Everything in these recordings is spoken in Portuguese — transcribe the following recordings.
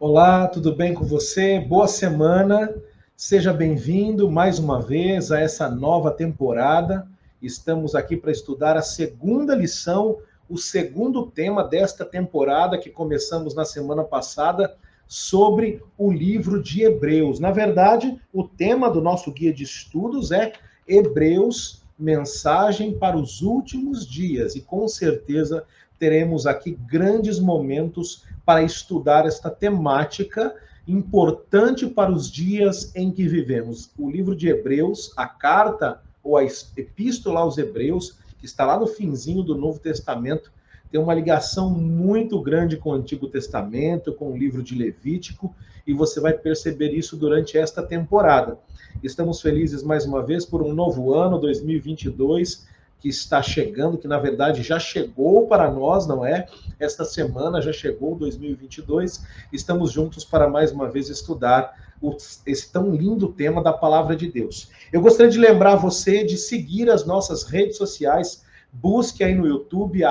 Olá, tudo bem com você? Boa semana. Seja bem-vindo mais uma vez a essa nova temporada. Estamos aqui para estudar a segunda lição, o segundo tema desta temporada que começamos na semana passada sobre o livro de Hebreus. Na verdade, o tema do nosso guia de estudos é Hebreus, mensagem para os últimos dias, e com certeza teremos aqui grandes momentos para estudar esta temática importante para os dias em que vivemos. O livro de Hebreus, a carta ou a epístola aos Hebreus, que está lá no finzinho do Novo Testamento, tem uma ligação muito grande com o Antigo Testamento, com o livro de Levítico, e você vai perceber isso durante esta temporada. Estamos felizes mais uma vez por um novo ano, 2022, que está chegando, que na verdade já chegou para nós, não é? Esta semana já chegou 2022. Estamos juntos para mais uma vez estudar esse tão lindo tema da palavra de Deus. Eu gostaria de lembrar você de seguir as nossas redes sociais. Busque aí no YouTube,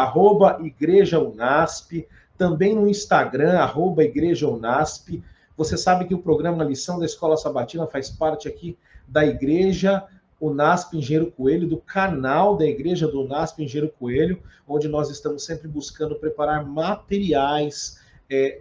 @IgrejaUnasp, também no Instagram, @IgrejaUnasp. Você sabe que o programa Lição da Escola Sabatina faz parte aqui da Igreja Unasp Engenheiro Coelho, do canal da Igreja do Unasp Engenheiro Coelho, onde nós estamos sempre buscando preparar materiais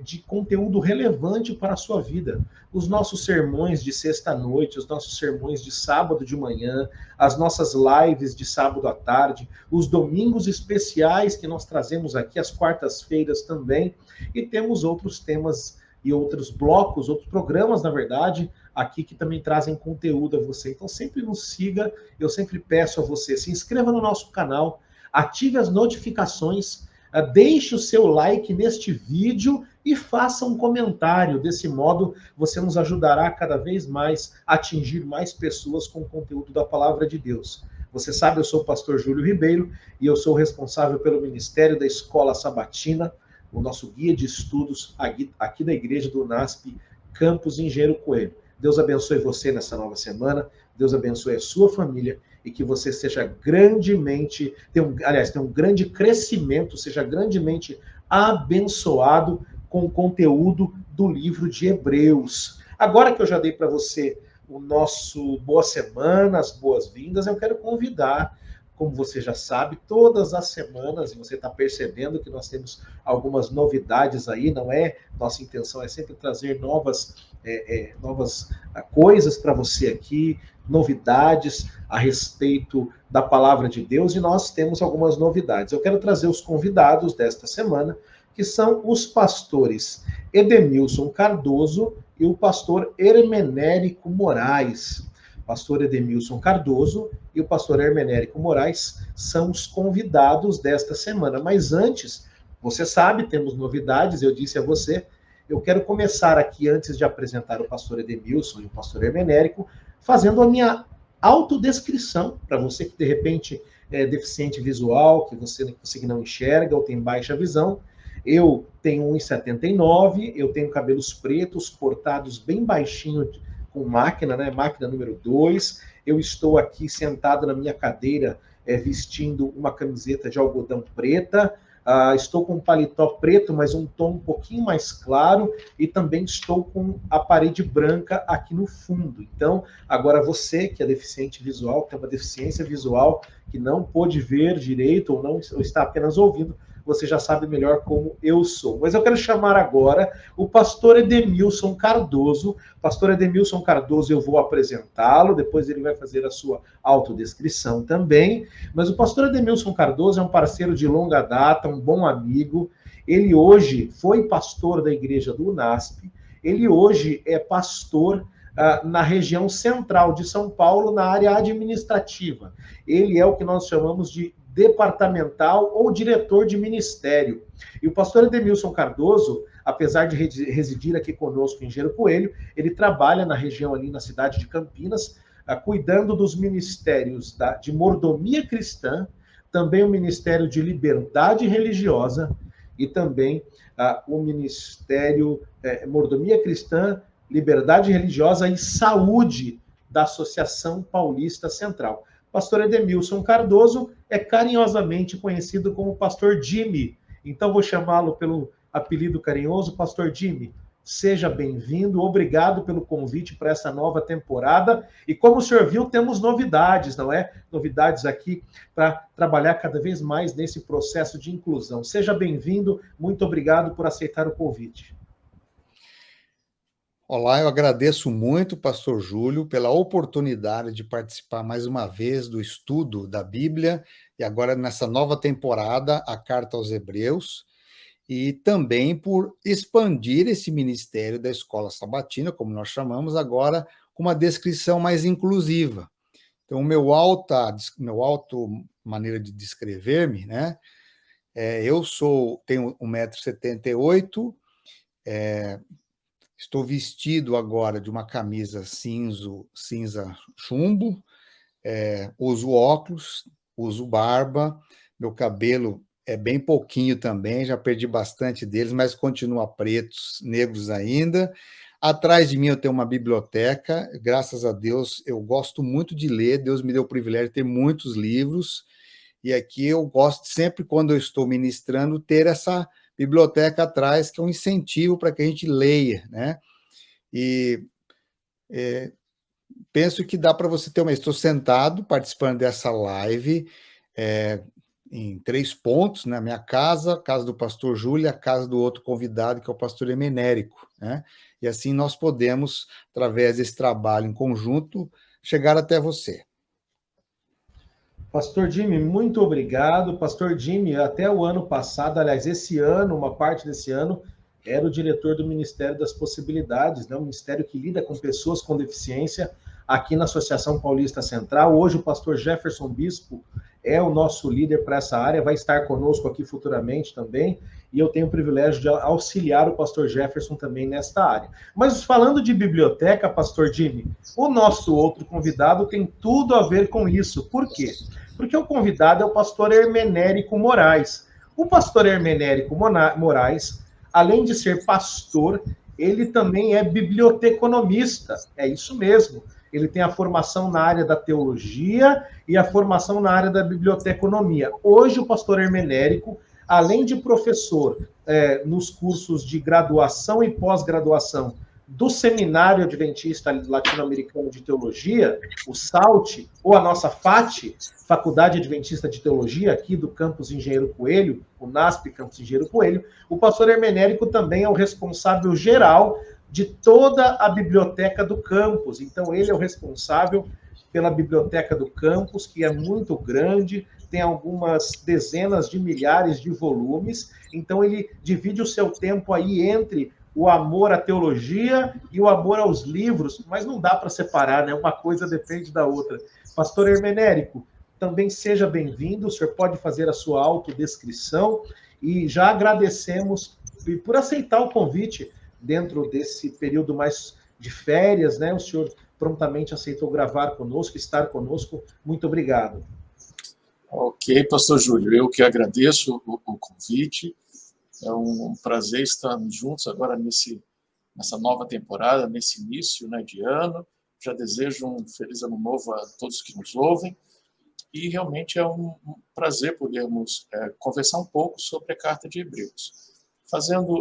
de conteúdo relevante para a sua vida. Os nossos sermões de sexta-noite, os nossos sermões de sábado de manhã, as nossas lives de sábado à tarde, os domingos especiais que nós trazemos aqui, as quartas-feiras também, e temos outros temas e outros blocos, outros programas, na verdade, aqui que também trazem conteúdo a você. Então sempre nos siga, eu sempre peço a você, se inscreva no nosso canal, ative as notificações, deixe o seu like neste vídeo e faça um comentário. Desse modo, você nos ajudará cada vez mais a atingir mais pessoas com o conteúdo da Palavra de Deus. Você sabe, eu sou o pastor Júlio Ribeiro e eu sou responsável pelo Ministério da Escola Sabatina, o nosso guia de estudos aqui da Igreja do Unasp, Campus Engenheiro Coelho. Deus abençoe você nessa nova semana, Deus abençoe a sua família e que você seja grandemente, tenha um grande crescimento, seja grandemente abençoado com o conteúdo do livro de Hebreus. Agora que eu já dei para você o nosso boa semana, as boas-vindas, eu quero convidar, como você já sabe, todas as semanas, e você está percebendo que nós temos algumas novidades aí, não é? Nossa intenção é sempre trazer novas coisas para você aqui, novidades a respeito da palavra de Deus, e nós temos algumas novidades. Eu quero trazer os convidados desta semana, que são os pastores Edemilson Cardoso e o pastor Hermenérico Moraes. Pastor Edemilson Cardoso e o pastor Hermenérico Moraes são os convidados desta semana. Mas antes, você sabe, temos novidades, eu disse a você, eu quero começar aqui, antes de apresentar o pastor Edemilson e o pastor Hermenérico, fazendo a minha autodescrição, para você que de repente é deficiente visual, que você que não enxerga ou tem baixa visão. Eu tenho 1,79, eu tenho cabelos pretos, cortados bem baixinho, com máquina, né? Máquina número 2. Eu estou aqui sentado na minha cadeira, vestindo uma camiseta de algodão preta. Estou com um paletó preto, mas um tom um pouquinho mais claro, e também estou com a parede branca aqui no fundo. Então, agora você que é deficiente visual, que tem uma deficiência visual, que não pôde ver direito ou está apenas ouvindo, você já sabe melhor como eu sou. Mas eu quero chamar agora o pastor Edemilson Cardoso. Pastor Edemilson Cardoso, eu vou apresentá-lo, depois ele vai fazer a sua autodescrição também. Mas o pastor Edemilson Cardoso é um parceiro de longa data, um bom amigo. Ele hoje foi pastor da Igreja do Unasp. Ele hoje é pastor na região central de São Paulo, na área administrativa. Ele é o que nós chamamos de departamental ou diretor de ministério. E o pastor Edemilson Cardoso, apesar de residir aqui conosco em Engenheiro Coelho, ele trabalha na região ali na cidade de Campinas, cuidando dos ministérios de mordomia cristã, também o Ministério de Liberdade Religiosa e também o Ministério Mordomia Cristã, Liberdade Religiosa e Saúde da Associação Paulista Central. Pastor Edemilson Cardoso é carinhosamente conhecido como Pastor Jimmy. Então, vou chamá-lo pelo apelido carinhoso, Pastor Jimmy. seja bem-vindo, obrigado pelo convite para essa nova temporada. E como o senhor viu, temos novidades, não é? Novidades aqui para trabalhar cada vez mais nesse processo de inclusão. Seja bem-vindo, muito obrigado por aceitar o convite. Olá, eu agradeço muito, Pastor Júlio, pela oportunidade de participar mais uma vez do estudo da Bíblia e agora nessa nova temporada, a Carta aos Hebreus, e também por expandir esse ministério da Escola Sabatina, como nós chamamos agora, com uma descrição mais inclusiva. Então, meu alto maneira de descrever-me, né? Eu tenho 1,78 m, estou vestido agora de uma camisa cinza chumbo, uso óculos, uso barba, meu cabelo é bem pouquinho também, já perdi bastante deles, mas continua pretos, negros ainda. Atrás de mim eu tenho uma biblioteca, graças a Deus eu gosto muito de ler, Deus me deu o privilégio de ter muitos livros, e aqui eu gosto sempre, quando eu estou ministrando, ter essa biblioteca atrás, que é um incentivo para que a gente leia, né? E penso que dá para você ter uma... Estou sentado participando dessa live em 3 pontos, na minha casa, a casa do pastor Júlio e a casa do outro convidado, que é o pastor Emenérico, né? E assim nós podemos, através desse trabalho em conjunto, chegar até você. Pastor Jimmy, muito obrigado. Pastor Jimmy, até o ano passado, aliás, esse ano, uma parte desse ano, era o diretor do Ministério das Possibilidades, né? Um ministério que lida com pessoas com deficiência aqui na Associação Paulista Central. Hoje o pastor Jefferson Bispo é o nosso líder para essa área, vai estar conosco aqui futuramente também, e eu tenho o privilégio de auxiliar o pastor Jefferson também nesta área. Mas falando de biblioteca, pastor Jimmy, o nosso outro convidado tem tudo a ver com isso. Por quê? Porque o convidado é o pastor Hermenérico Moraes. O pastor Hermenérico Moraes, além de ser pastor, ele também é biblioteconomista. É isso mesmo. Ele tem a formação na área da teologia e a formação na área da biblioteconomia. Hoje, o pastor Hermenérico, além de professor nos cursos de graduação e pós-graduação do Seminário Adventista Latino-Americano de Teologia, o SALT, ou a nossa FAT, Faculdade Adventista de Teologia, aqui do Campus Engenheiro Coelho, o NASP Campus Engenheiro Coelho, o pastor Hermenérico também é o responsável geral de toda a biblioteca do campus. Então, ele é o responsável pela biblioteca do campus, que é muito grande, tem algumas dezenas de milhares de volumes. Então, ele divide o seu tempo aí entre o amor à teologia e o amor aos livros, mas não dá para separar, né? Uma coisa depende da outra. Pastor Hermenérico, também seja bem-vindo, o senhor pode fazer a sua autodescrição, e já agradecemos por aceitar o convite dentro desse período mais de férias, né? O senhor prontamente aceitou gravar conosco, estar conosco. Muito obrigado. Ok, pastor Júlio, eu que agradeço o convite. É um prazer estarmos juntos agora nessa nova temporada, nesse início, né, de ano. Já desejo um feliz ano novo a todos que nos ouvem. E realmente é um prazer podermos conversar um pouco sobre a Carta de Hebreus.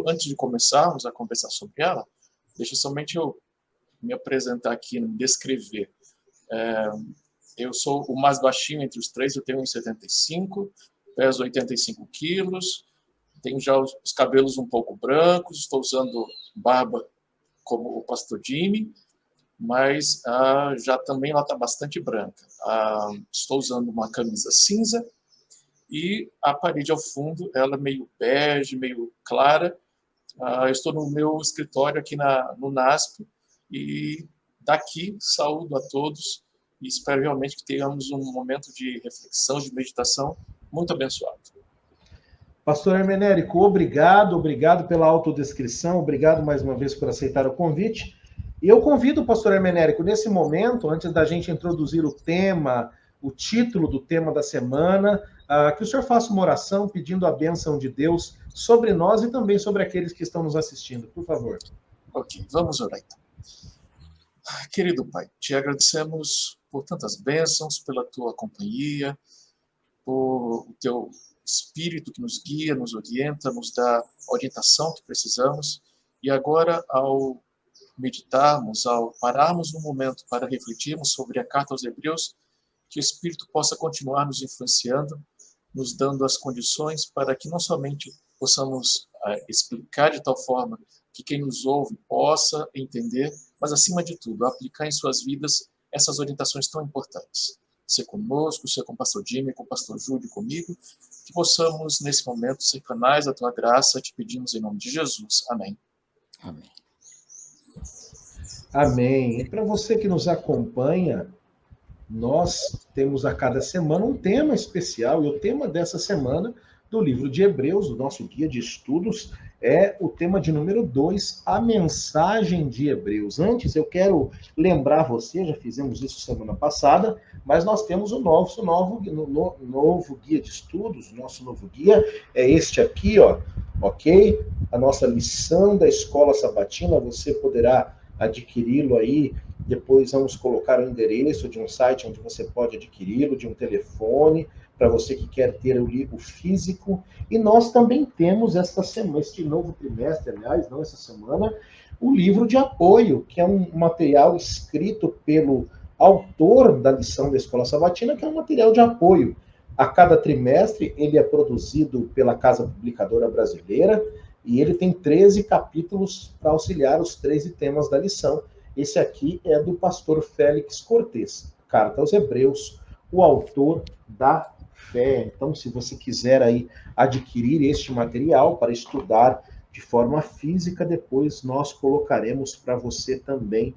Antes de começarmos a conversar sobre ela, deixa somente eu me apresentar aqui, me descrever. Eu sou o mais baixinho entre os três, eu tenho 1,75, peso 85 quilos, tenho já os cabelos um pouco brancos, estou usando barba como o pastor Jimmy, mas já também ela está bastante branca. Estou usando uma camisa cinza e a parede ao fundo, ela é meio bege, meio clara. Eu estou no meu escritório aqui no NASP e daqui saúdo a todos e espero realmente que tenhamos um momento de reflexão, de meditação muito abençoado. Pastor Hermenérico, obrigado pela autodescrição, obrigado mais uma vez por aceitar o convite. E eu convido o pastor Hermenérico, nesse momento, antes da gente introduzir o tema, o título do tema da semana, que o senhor faça uma oração pedindo a bênção de Deus sobre nós e também sobre aqueles que estão nos assistindo, por favor. Ok, vamos orar então. Querido Pai, te agradecemos por tantas bênçãos, pela tua companhia, por o teu Espírito que nos guia, nos orienta, nos dá a orientação que precisamos. E agora, ao meditarmos, ao pararmos um momento para refletirmos sobre a carta aos Hebreus, que o Espírito possa continuar nos influenciando, nos dando as condições para que não somente possamos explicar de tal forma que quem nos ouve possa entender, mas, acima de tudo, aplicar em suas vidas essas orientações tão importantes. Ser conosco, ser com o pastor Jimmy, com o pastor Júlio, comigo, que possamos, nesse momento, ser canais da tua graça, te pedimos em nome de Jesus. Amém. Amém. Amém. E para você que nos acompanha, nós temos a cada semana um tema especial, e o tema dessa semana do livro de Hebreus, do nosso guia de estudos, é o tema de número 2, a mensagem de Hebreus. Antes, eu quero lembrar você, já fizemos isso semana passada, mas nós temos o novo guia de estudos, nosso novo guia é este aqui, ó, ok? A nossa lição da Escola Sabatina, você poderá adquiri-lo aí. Depois vamos colocar o endereço de um site onde você pode adquiri-lo, de um telefone, para você que quer ter o livro físico. E nós também temos esta semana, este novo trimestre, aliás, não essa semana, o livro de apoio, que é um material escrito pelo autor da lição da Escola Sabatina, que é um material de apoio. A cada trimestre, ele é produzido pela Casa Publicadora Brasileira, e ele tem 13 capítulos para auxiliar os 13 temas da lição. Esse aqui é do pastor Félix Cortes, Carta aos Hebreus, o autor da fé. Então, se você quiser aí adquirir este material para estudar de forma física, depois nós colocaremos para você também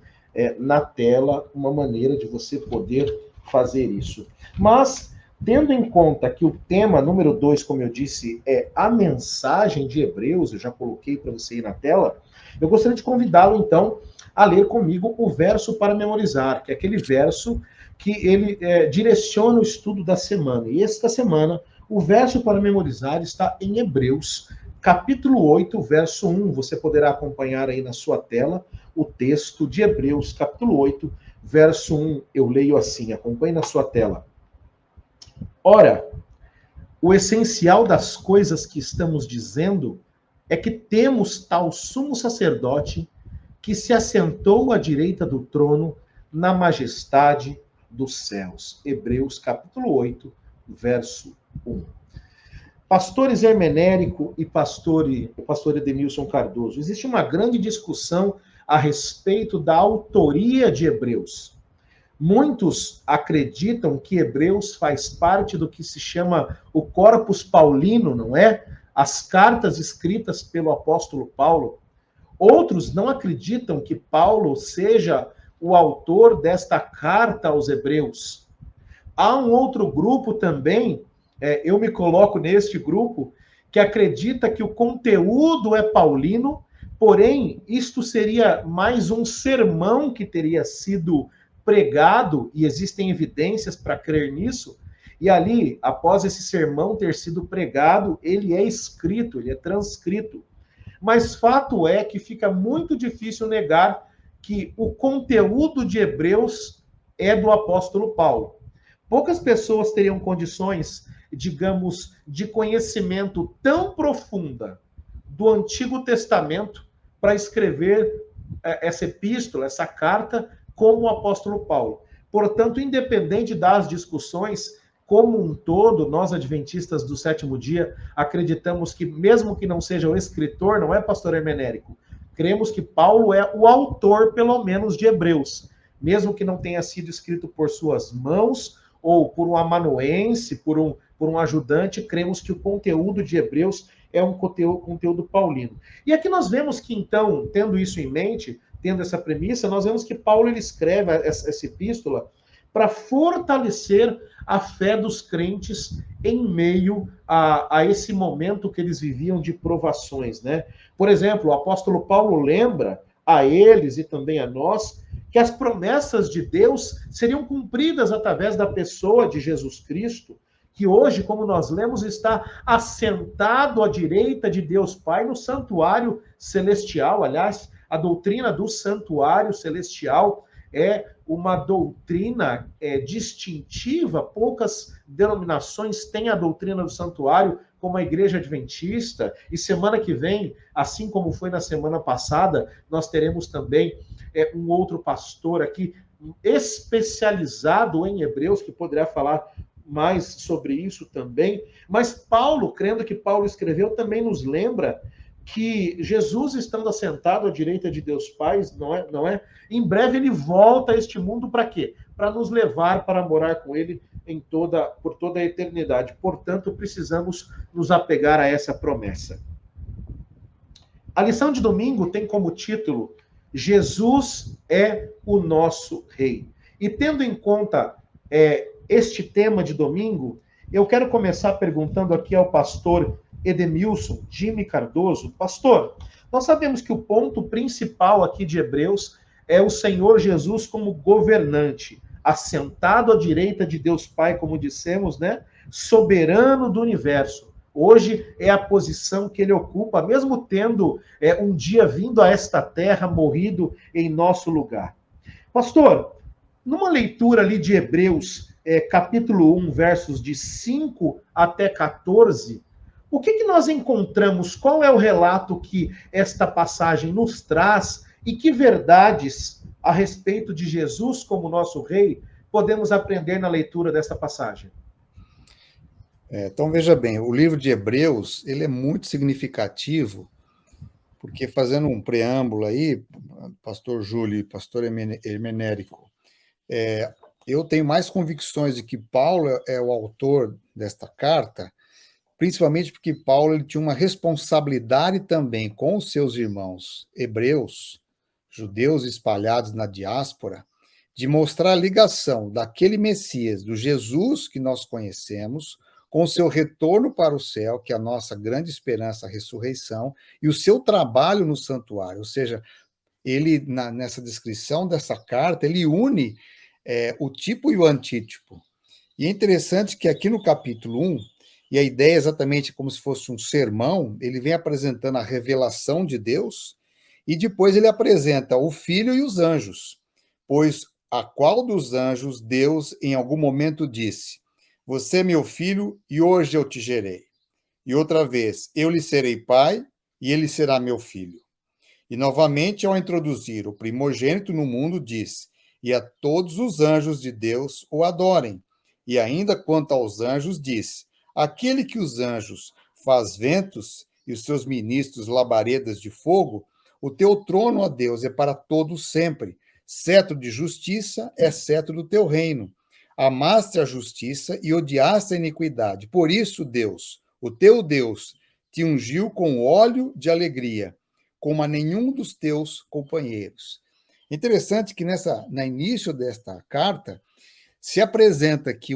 na tela uma maneira de você poder fazer isso. Mas, tendo em conta que o tema número 2, como eu disse, é a mensagem de Hebreus, eu já coloquei para você aí na tela, eu gostaria de convidá-lo, então, a ler comigo o verso para memorizar, que é aquele verso que ele direciona o estudo da semana. E esta semana, o verso para memorizar está em Hebreus, capítulo 8, verso 1. Você poderá acompanhar aí na sua tela o texto de Hebreus, capítulo 8, verso 1. Eu leio assim, acompanhe na sua tela. Ora, o essencial das coisas que estamos dizendo é que temos tal sumo sacerdote que se assentou à direita do trono na majestade dos céus. Hebreus capítulo 8, verso 1. Pastores Hermenérico e pastor Edenilson Cardoso, existe uma grande discussão a respeito da autoria de Hebreus. Muitos acreditam que Hebreus faz parte do que se chama o Corpus Paulino, não é? As cartas escritas pelo apóstolo Paulo. Outros não acreditam que Paulo seja o autor desta carta aos Hebreus. Há um outro grupo também, eu me coloco neste grupo, que acredita que o conteúdo é paulino, porém, isto seria mais um sermão que teria sido pregado, e existem evidências para crer nisso, e ali, após esse sermão ter sido pregado, ele é escrito, ele é transcrito. Mas fato é que fica muito difícil negar que o conteúdo de Hebreus é do apóstolo Paulo. Poucas pessoas teriam condições, digamos, de conhecimento tão profunda do Antigo Testamento para escrever essa epístola, essa carta, como o apóstolo Paulo. Portanto, independente das discussões, como um todo, nós adventistas do sétimo dia acreditamos que, mesmo que não seja o escritor, não é pastor Hermenérico, cremos que Paulo é o autor, pelo menos, de Hebreus, mesmo que não tenha sido escrito por suas mãos, ou por um amanuense, por um ajudante, cremos que o conteúdo de Hebreus é um conteúdo paulino. E aqui nós vemos que, então, tendo isso em mente, tendo essa premissa, nós vemos que Paulo ele escreve essa epístola para fortalecer a fé dos crentes em meio a esse momento que eles viviam de provações, né? Por exemplo, o apóstolo Paulo lembra a eles e também a nós que as promessas de Deus seriam cumpridas através da pessoa de Jesus Cristo, que hoje, como nós lemos, está assentado à direita de Deus Pai no santuário celestial. Aliás, a doutrina do santuário celestial é uma doutrina distintiva. Poucas denominações têm a doutrina do santuário, como a Igreja Adventista, e semana que vem, assim como foi na semana passada, nós teremos também um outro pastor aqui especializado em Hebreus, que poderá falar mais sobre isso também. Mas Paulo, crendo que Paulo escreveu, também nos lembra que Jesus, estando assentado à direita de Deus Pai, não é? Em breve ele volta a este mundo para quê? Para nos levar para morar com ele por toda a eternidade. Portanto, precisamos nos apegar a essa promessa. A lição de domingo tem como título Jesus é o nosso Rei. E tendo em conta este tema de domingo, eu quero começar perguntando aqui ao pastor Edemilson Jimmy Cardoso. Pastor, nós sabemos que o ponto principal aqui de Hebreus é o Senhor Jesus como governante, assentado à direita de Deus Pai, como dissemos, né? Soberano do universo. Hoje é a posição que ele ocupa, mesmo tendo um dia vindo a esta terra, morrido em nosso lugar. Pastor, numa leitura ali de Hebreus, capítulo 1, versos de 5 até 14, o que nós encontramos? Qual é o relato que esta passagem nos traz e que verdades a respeito de Jesus como nosso rei podemos aprender na leitura desta passagem? Então, veja bem, o livro de Hebreus ele é muito significativo, porque fazendo um preâmbulo aí, pastor Júlio e pastor Hermenérico, eu tenho mais convicções de que Paulo é o autor desta carta, principalmente porque Paulo ele tinha uma responsabilidade também com os seus irmãos hebreus, judeus espalhados na diáspora, de mostrar a ligação daquele Messias, do Jesus que nós conhecemos, com o seu retorno para o céu, que é a nossa grande esperança, a ressurreição, e o seu trabalho no santuário. Ou seja, ele, nessa descrição dessa carta, ele une o tipo e o antítipo. E é interessante que aqui no capítulo 1, e a ideia é exatamente como se fosse um sermão, ele vem apresentando a revelação de Deus, e depois ele apresenta o Filho e os anjos, pois a qual dos anjos Deus em algum momento disse: você é meu filho e hoje eu te gerei. E outra vez, eu lhe serei pai e ele será meu filho. E novamente, ao introduzir o primogênito no mundo, diz: e a todos os anjos de Deus o adorem. E ainda quanto aos anjos, diz: aquele que os anjos faz ventos e os seus ministros labaredas de fogo, o teu trono, ó Deus, é para todos sempre. Cetro de justiça é cetro do teu reino. Amaste a justiça e odiaste a iniquidade. Por isso, Deus, o teu Deus, te ungiu com óleo de alegria, como a nenhum dos teus companheiros. Interessante que no início desta carta se apresenta aqui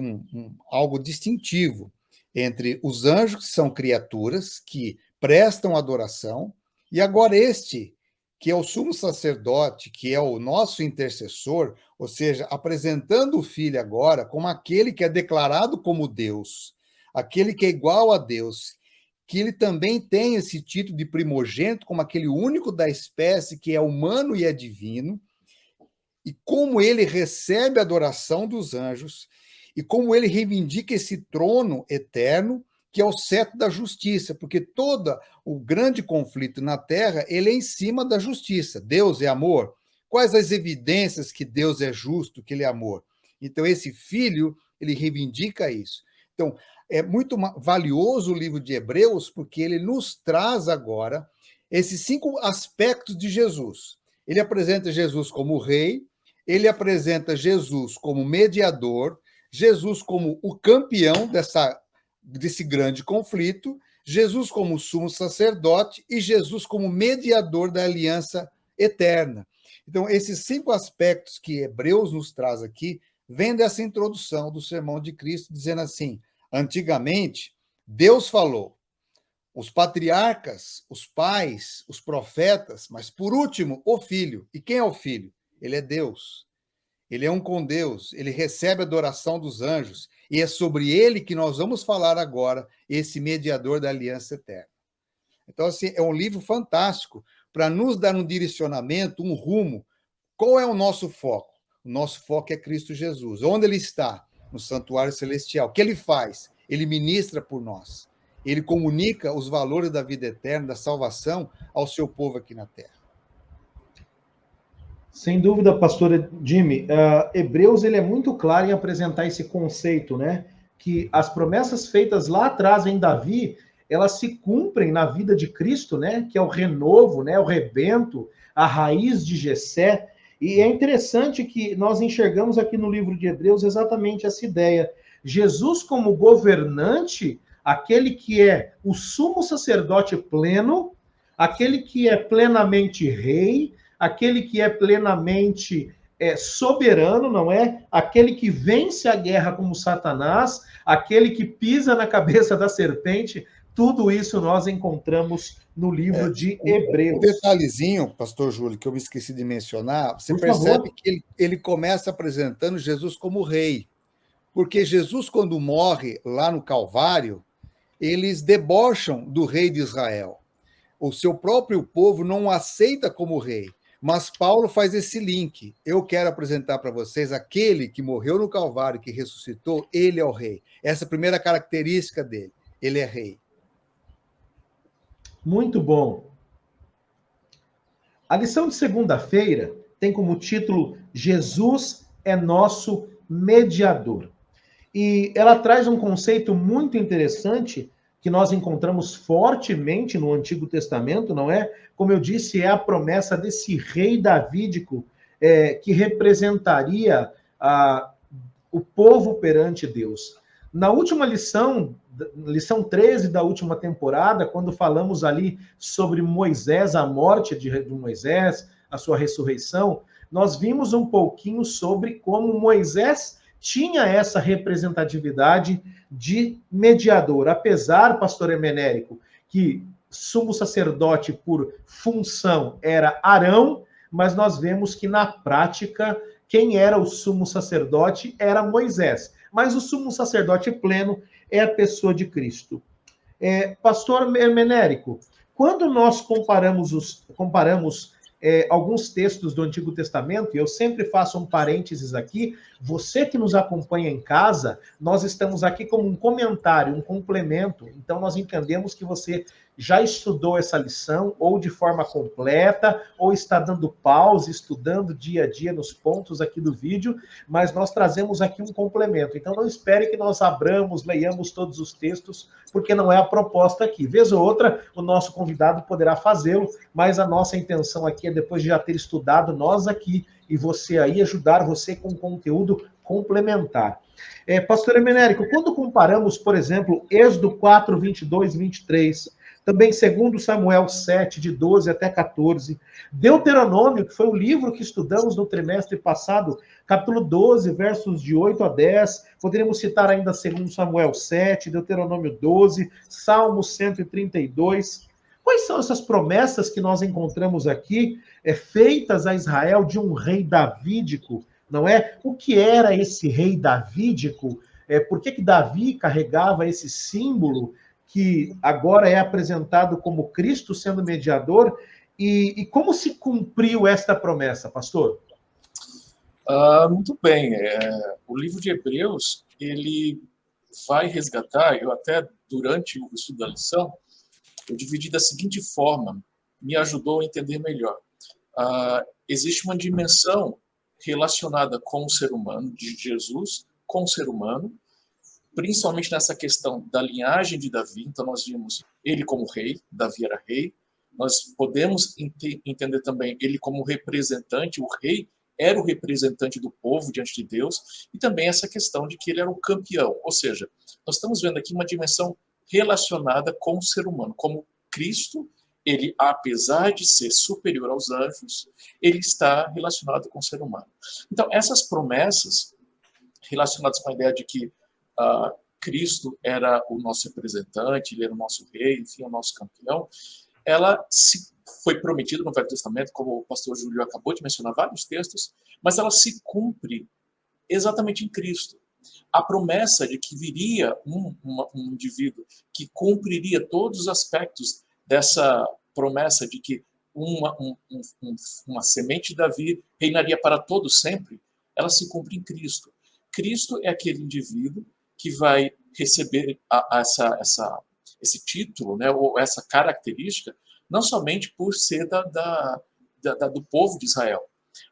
algo distintivo entre os anjos, que são criaturas que prestam adoração, e agora este, que é o sumo sacerdote, que é o nosso intercessor, ou seja, apresentando o Filho agora como aquele que é declarado como Deus, aquele que é igual a Deus, que ele também tem esse título de primogênito, como aquele único da espécie que é humano e é divino, e como ele recebe a adoração dos anjos, e como ele reivindica esse trono eterno, que é o cetro da justiça, porque todo o grande conflito na Terra, ele é em cima da justiça. Deus é amor. Quais as evidências que Deus é justo, que ele é amor? Então, esse filho, ele reivindica isso. Então, é muito valioso o livro de Hebreus, porque ele nos traz agora esses 5 aspectos de Jesus. Ele apresenta Jesus como rei, ele apresenta Jesus como mediador, Jesus como o campeão desse grande conflito, Jesus como sumo sacerdote e Jesus como mediador da aliança eterna. Então, esses 5 aspectos que Hebreus nos traz aqui, vem dessa introdução do sermão de Cristo, dizendo assim: antigamente, Deus falou, os patriarcas, os pais, os profetas, mas por último, o Filho. E quem é o Filho? Ele é Deus. Ele é um com Deus, ele recebe a adoração dos anjos, e é sobre ele que nós vamos falar agora, esse mediador da aliança eterna. Então, assim, é um livro fantástico para nos dar um direcionamento, um rumo. Qual é o nosso foco? O nosso foco é Cristo Jesus. Onde ele está? No santuário celestial. O que ele faz? Ele ministra por nós. Ele comunica os valores da vida eterna, da salvação, ao seu povo aqui na terra. Sem dúvida, pastor Jimmy, Hebreus ele é muito claro em apresentar esse conceito, né? Que as promessas feitas lá atrás em Davi, elas se cumprem na vida de Cristo, né? Que é o renovo, né? O rebento, a raiz de Jessé. E é interessante que nós enxergamos aqui no livro de Hebreus exatamente essa ideia. Jesus como governante, aquele que é o sumo sacerdote pleno, aquele que é plenamente rei, aquele que é plenamente soberano, não é? Aquele que vence a guerra como Satanás, aquele que pisa na cabeça da serpente, tudo isso nós encontramos no livro de Hebreus. Um detalhezinho, pastor Júlio, que eu me esqueci de mencionar, você Por percebe favor. que ele começa apresentando Jesus como rei, porque Jesus, quando morre lá no Calvário, eles debocham do rei de Israel. O seu próprio povo não o aceita como rei. Mas Paulo faz esse link. Eu quero apresentar para vocês aquele que morreu no Calvário, que ressuscitou, ele é o rei. Essa é a primeira característica dele. Ele é rei. Muito bom. A lição de segunda-feira tem como título Jesus é nosso mediador. E ela traz um conceito muito interessante que nós encontramos fortemente no Antigo Testamento, não é? Como eu disse, é a promessa desse rei davídico que representaria o povo perante Deus. Na última lição 13 da última temporada, quando falamos ali sobre Moisés, a morte de Moisés, a sua ressurreição, nós vimos um pouquinho sobre como Moisés tinha essa representatividade de mediador. Apesar, pastor Emenérico, que sumo sacerdote por função era Arão, mas nós vemos que na prática quem era o sumo sacerdote era Moisés. Mas o sumo sacerdote pleno é a pessoa de Cristo. Pastor Emenérico, quando nós comparamos alguns textos do Antigo Testamento, e eu sempre faço um parênteses aqui, você que nos acompanha em casa, nós estamos aqui como um comentário, um complemento, então nós entendemos que você já estudou essa lição, ou de forma completa, ou está dando pause, estudando dia a dia nos pontos aqui do vídeo, mas nós trazemos aqui um complemento. Então não espere que nós abramos, leiamos todos os textos, porque não é a proposta aqui. Vez ou outra, o nosso convidado poderá fazê-lo, mas a nossa intenção aqui é, depois de já ter estudado, nós aqui, e você aí, ajudar você com conteúdo complementar. Pastor Emenérico, quando comparamos, por exemplo, Êxodo 4, 22, 23, também 2 Samuel 7, de 12 até 14, Deuteronômio, que foi o livro que estudamos no trimestre passado, capítulo 12, versos de 8 a 10, poderíamos citar ainda 2 Samuel 7, Deuteronômio 12, Salmo 132. Quais são essas promessas que nós encontramos aqui, feitas a Israel de um rei davídico, não é? O que era esse rei davídico? Por que Davi carregava esse símbolo que agora é apresentado como Cristo sendo mediador? E como se cumpriu esta promessa, pastor? Muito bem. O livro de Hebreus, ele vai resgatar, eu até durante o estudo da lição, eu dividi da seguinte forma, me ajudou a entender melhor. Existe uma dimensão relacionada com o ser humano, de Jesus com o ser humano, principalmente nessa questão da linhagem de Davi. Então nós vimos ele como rei, Davi era rei. Nós podemos entender também ele como representante, o rei era o representante do povo diante de Deus, e também essa questão de que ele era o campeão. Ou seja, nós estamos vendo aqui uma dimensão relacionada com o ser humano, como Cristo, ele, apesar de ser superior aos anjos, ele está relacionado com o ser humano. Então, essas promessas relacionadas com a ideia de que Cristo era o nosso representante, ele era o nosso rei, enfim, o nosso campeão, ela foi prometida no Velho Testamento, como o pastor Júlio acabou de mencionar vários textos, mas ela se cumpre exatamente em Cristo. A promessa de que viria um indivíduo que cumpriria todos os aspectos dessa promessa de que uma semente de Davi reinaria para todo sempre, ela se cumpre em Cristo. Cristo é aquele indivíduo que vai receber esse título, né, ou essa característica, não somente por ser do povo de Israel,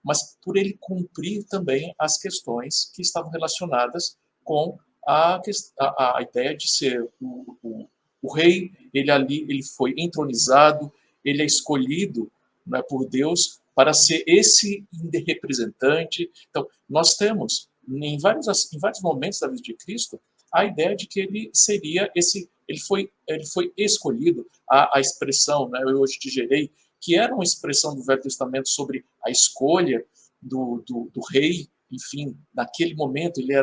mas por ele cumprir também as questões que estavam relacionadas com a ideia de ser o rei. Ele foi entronizado, ele é escolhido, né, por Deus para ser esse representante. Então, nós temos, em vários momentos da vida de Cristo, a ideia de que ele seria ele foi escolhido. A expressão, né, eu hoje te gerei, que era uma expressão do Velho Testamento sobre a escolha do rei, enfim, naquele momento ele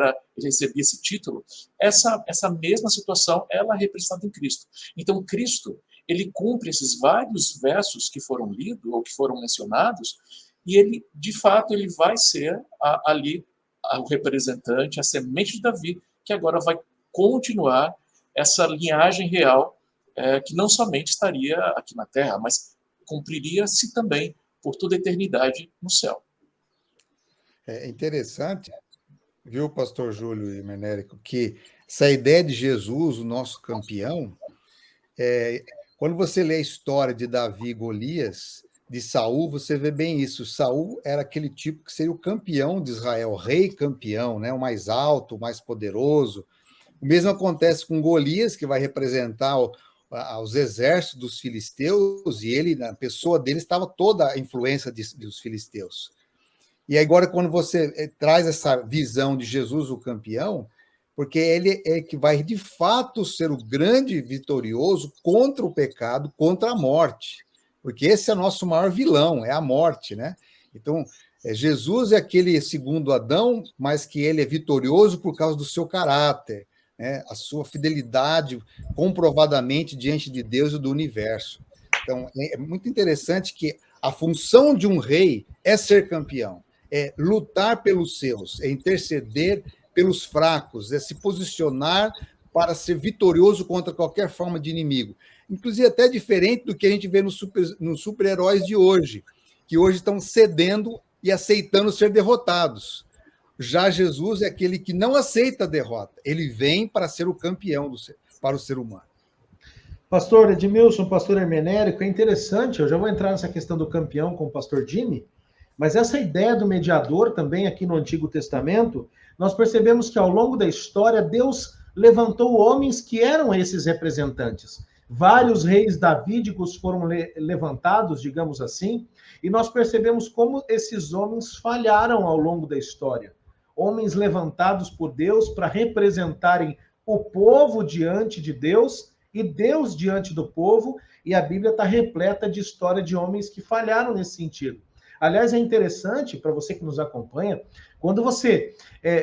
recebia esse título. Essa mesma situação, ela é representada em Cristo. Então, Cristo, ele cumpre esses vários versos que foram lidos ou que foram mencionados, e ele, de fato, ele vai ser ali o representante, a semente de Davi, que agora vai continuar essa linhagem real, que não somente estaria aqui na Terra, mas cumpriria-se também por toda a eternidade no céu. É interessante, viu, pastor Júlio e Menérico, que essa ideia de Jesus, o nosso campeão, quando você lê a história de Davi e Golias, de Saul, você vê bem isso. Saul era aquele tipo que seria o campeão de Israel, o rei campeão, né? O mais alto, o mais poderoso. O mesmo acontece com Golias, que vai representar os exércitos dos filisteus, e ele, na pessoa dele, estava toda a influência dos filisteus. E agora, quando você traz essa visão de Jesus, o campeão, porque ele é que vai, de fato, ser o grande vitorioso contra o pecado, contra a morte. Porque esse é o nosso maior vilão, é a morte, né? Então, Jesus é aquele segundo Adão, mas que ele é vitorioso por causa do seu caráter, né? A sua fidelidade comprovadamente diante de Deus e do universo. Então, é muito interessante que a função de um rei é ser campeão, é lutar pelos seus, é interceder pelos fracos, é se posicionar para ser vitorioso contra qualquer forma de inimigo. Inclusive até diferente do que a gente vê nos super-heróis de hoje, que hoje estão cedendo e aceitando ser derrotados. Já Jesus é aquele que não aceita a derrota, ele vem para ser o campeão para o ser humano. Pastor Edmilson, pastor Hermenérico, é interessante, eu já vou entrar nessa questão do campeão com o pastor Jimmy, mas essa ideia do mediador também aqui no Antigo Testamento, nós percebemos que ao longo da história, Deus levantou homens que eram esses representantes. Vários reis davídicos foram levantados, digamos assim, e nós percebemos como esses homens falharam ao longo da história. Homens levantados por Deus para representarem o povo diante de Deus e Deus diante do povo, e a Bíblia está repleta de história de homens que falharam nesse sentido. Aliás, é interessante, para você que nos acompanha, quando você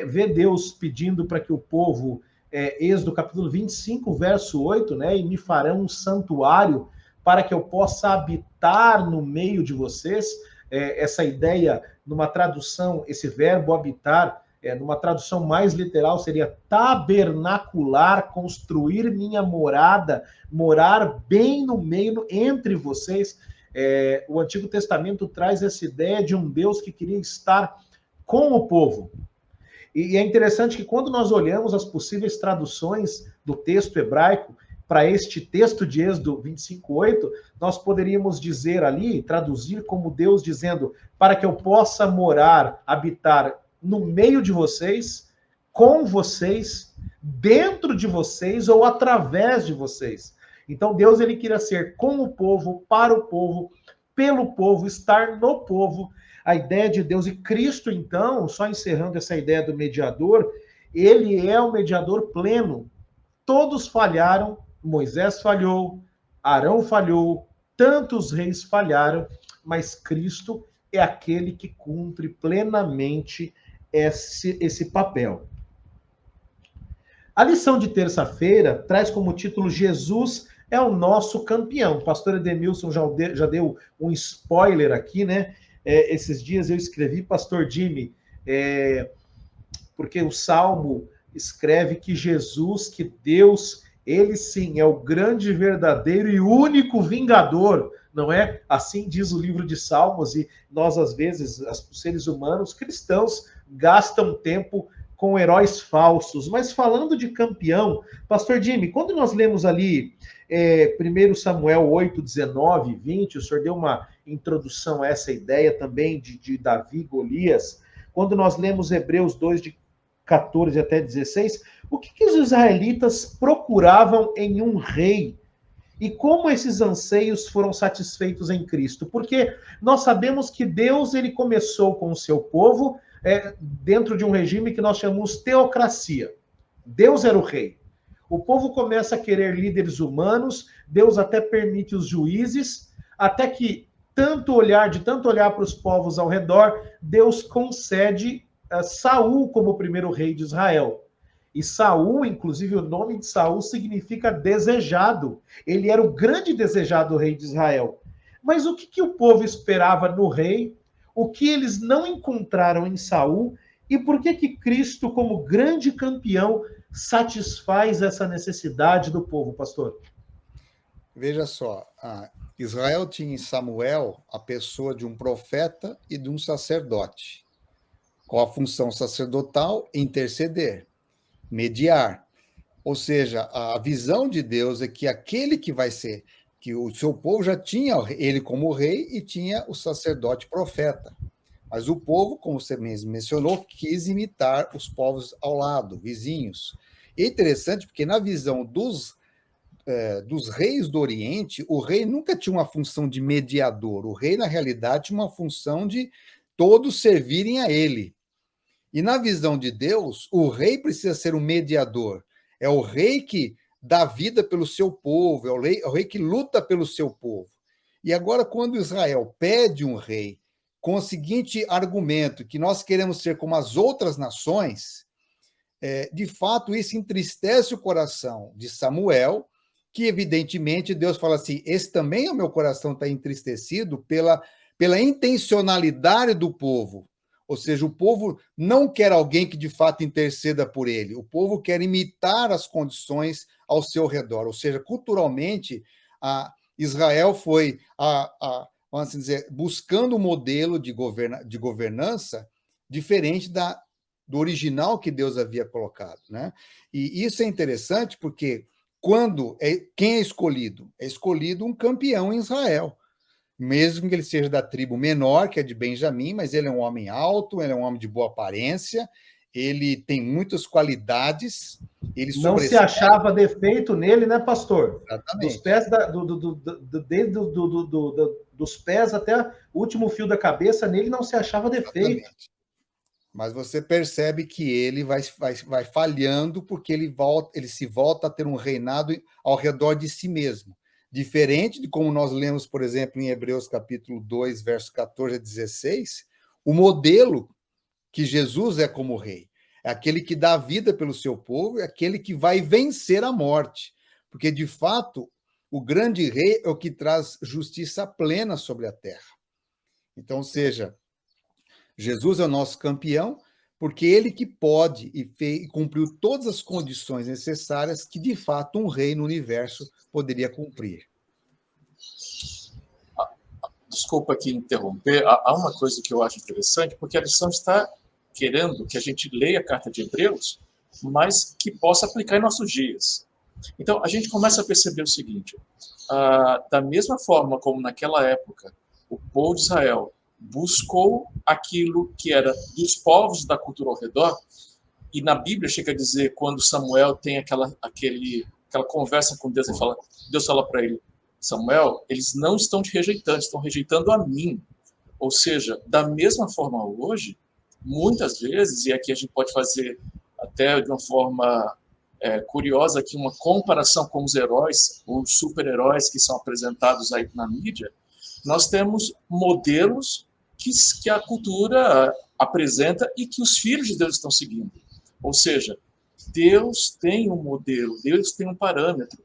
vê Deus pedindo para que o povo, Êxodo capítulo 25, verso 8, né, e me farão um santuário para que eu possa habitar no meio de vocês, essa ideia, numa tradução, esse verbo habitar, numa tradução mais literal, seria tabernacular, construir minha morada, morar bem no meio, entre vocês. O Antigo Testamento traz essa ideia de um Deus que queria estar com o povo. E é interessante que quando nós olhamos as possíveis traduções do texto hebraico para este texto de Êxodo 25:8, nós poderíamos dizer ali, traduzir como Deus dizendo, para que eu possa morar, habitar no meio de vocês, com vocês, dentro de vocês ou através de vocês. Então Deus ele queria ser com o povo, para o povo, pelo povo, estar no povo. A ideia de Deus e Cristo, então, só encerrando essa ideia do mediador, ele é o mediador pleno. Todos falharam, Moisés falhou, Arão falhou, tantos reis falharam, mas Cristo é aquele que cumpre plenamente esse papel. A lição de terça-feira traz como título Jesus é o nosso campeão. O pastor Edmilson já deu um spoiler aqui, né? Esses dias eu escrevi, pastor Jimmy, porque o Salmo escreve que Jesus, que Deus, Ele sim é o grande, verdadeiro e único vingador, não é? Assim diz o livro de Salmos, e nós, às vezes, os seres humanos, cristãos, gastam tempo com heróis falsos. Mas falando de campeão, Pastor Jimmy, quando nós lemos ali 1 Samuel 8, 19 e 20, o senhor deu uma introdução a essa ideia também de Davi e Golias. Quando nós lemos Hebreus 2, de 14 até 16, o que os israelitas procuravam em um rei? E como esses anseios foram satisfeitos em Cristo? Porque nós sabemos que Deus ele começou com o seu povo dentro de um regime que nós chamamos teocracia. Deus era o rei. O povo começa a querer líderes humanos, Deus até permite os juízes, até que tanto olhar para os povos ao redor, Deus concede Saul como o primeiro rei de Israel. E Saul, inclusive o nome de Saul significa desejado. Ele era o grande desejado rei de Israel. Mas o que o povo esperava no rei? O que eles não encontraram em Saul? E por que Cristo, como grande campeão, satisfaz essa necessidade do povo, pastor? Veja só, Israel tinha em Samuel a pessoa de um profeta e de um sacerdote, com a função sacerdotal interceder, mediar. Ou seja, a visão de Deus é que aquele que vai ser, que o seu povo já tinha ele como rei e tinha o sacerdote profeta. Mas o povo, como você mesmo mencionou, quis imitar os povos ao lado, vizinhos. E é interessante porque na visão dos reis do Oriente, o rei nunca tinha uma função de mediador. O rei, na realidade, tinha uma função de todos servirem a ele. E na visão de Deus, o rei precisa ser um mediador. É o rei que dá vida pelo seu povo, é o rei que luta pelo seu povo. E agora, quando Israel pede um rei com o seguinte argumento, que nós queremos ser como as outras nações, de fato, isso entristece o coração de Samuel, que evidentemente Deus fala assim, esse também o meu coração está entristecido pela intencionalidade do povo. Ou seja, o povo não quer alguém que de fato interceda por ele. O povo quer imitar as condições ao seu redor. Ou seja, culturalmente, Israel foi, vamos dizer, buscando um modelo de governança diferente do original que Deus havia colocado, né? E isso é interessante porque quem é escolhido? É escolhido um campeão em Israel. Mesmo que ele seja da tribo menor, que é de Benjamim, mas ele é um homem alto, ele é um homem de boa aparência, ele tem muitas qualidades. Ele não se achava defeito nele, né, pastor? Exatamente. Dos pés, dos pés até o último fio da cabeça, nele não se achava defeito. Exatamente. Mas você percebe que ele vai falhando porque ele se volta a ter um reinado ao redor de si mesmo. Diferente de como nós lemos, por exemplo, em Hebreus capítulo 2, versos 14 a 16, o modelo que Jesus é como rei. É aquele que dá vida pelo seu povo, é aquele que vai vencer a morte. Porque, de fato, o grande rei é o que traz justiça plena sobre a terra. Então, ou seja, Jesus é o nosso campeão, porque ele que pode e cumpriu todas as condições necessárias que, de fato, um rei no universo poderia cumprir. Desculpa aqui interromper, há uma coisa que eu acho interessante, porque a lição está querendo que a gente leia a carta de Hebreus, mas que possa aplicar em nossos dias. Então, a gente começa a perceber o seguinte, da mesma forma como naquela época o povo de Israel buscou aquilo que era dos povos da cultura ao redor, e na Bíblia chega a dizer, quando Samuel tem aquela conversa com Deus, Deus fala para ele, Samuel, eles não estão te rejeitando, estão rejeitando a mim. Ou seja, da mesma forma hoje, muitas vezes, e aqui a gente pode fazer até de uma forma curiosa aqui, uma comparação com os heróis, os super-heróis que são apresentados aí na mídia, nós temos modelos que a cultura apresenta e que os filhos de Deus estão seguindo. Ou seja, Deus tem um modelo, Deus tem um parâmetro,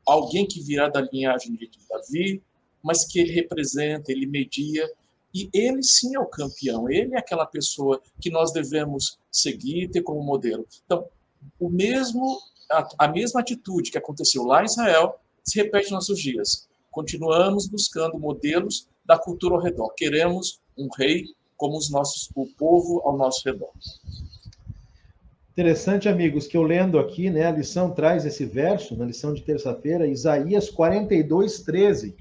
alguém que virá da linhagem de Davi, mas que ele representa, ele media, e ele sim é o campeão, ele é aquela pessoa que nós devemos seguir, ter como modelo. Então, o mesmo a mesma atitude que aconteceu lá em Israel se repete nos nossos dias. Continuamos buscando modelos da cultura ao redor. Queremos um rei como o povo ao nosso redor. Interessante, amigos, que eu lendo aqui, né, a lição traz esse verso, na lição de terça-feira, Isaías 42:13,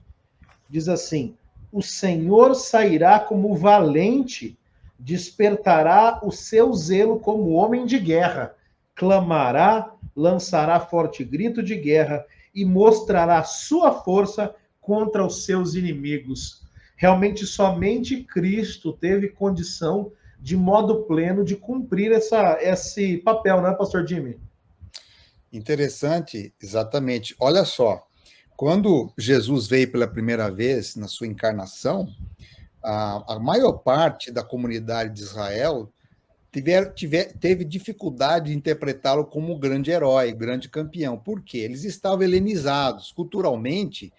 diz assim: o Senhor sairá como valente, despertará o seu zelo como homem de guerra, clamará, lançará forte grito de guerra e mostrará sua força contra os seus inimigos. Realmente, somente Cristo teve condição de modo pleno de cumprir esse papel, não é, pastor Jimmy? Interessante, exatamente. Olha só, quando Jesus veio pela primeira vez na sua encarnação, a maior parte da comunidade de Israel teve dificuldade de interpretá-lo como um grande herói, grande campeão. Por quê? Eles estavam helenizados. Culturalmente,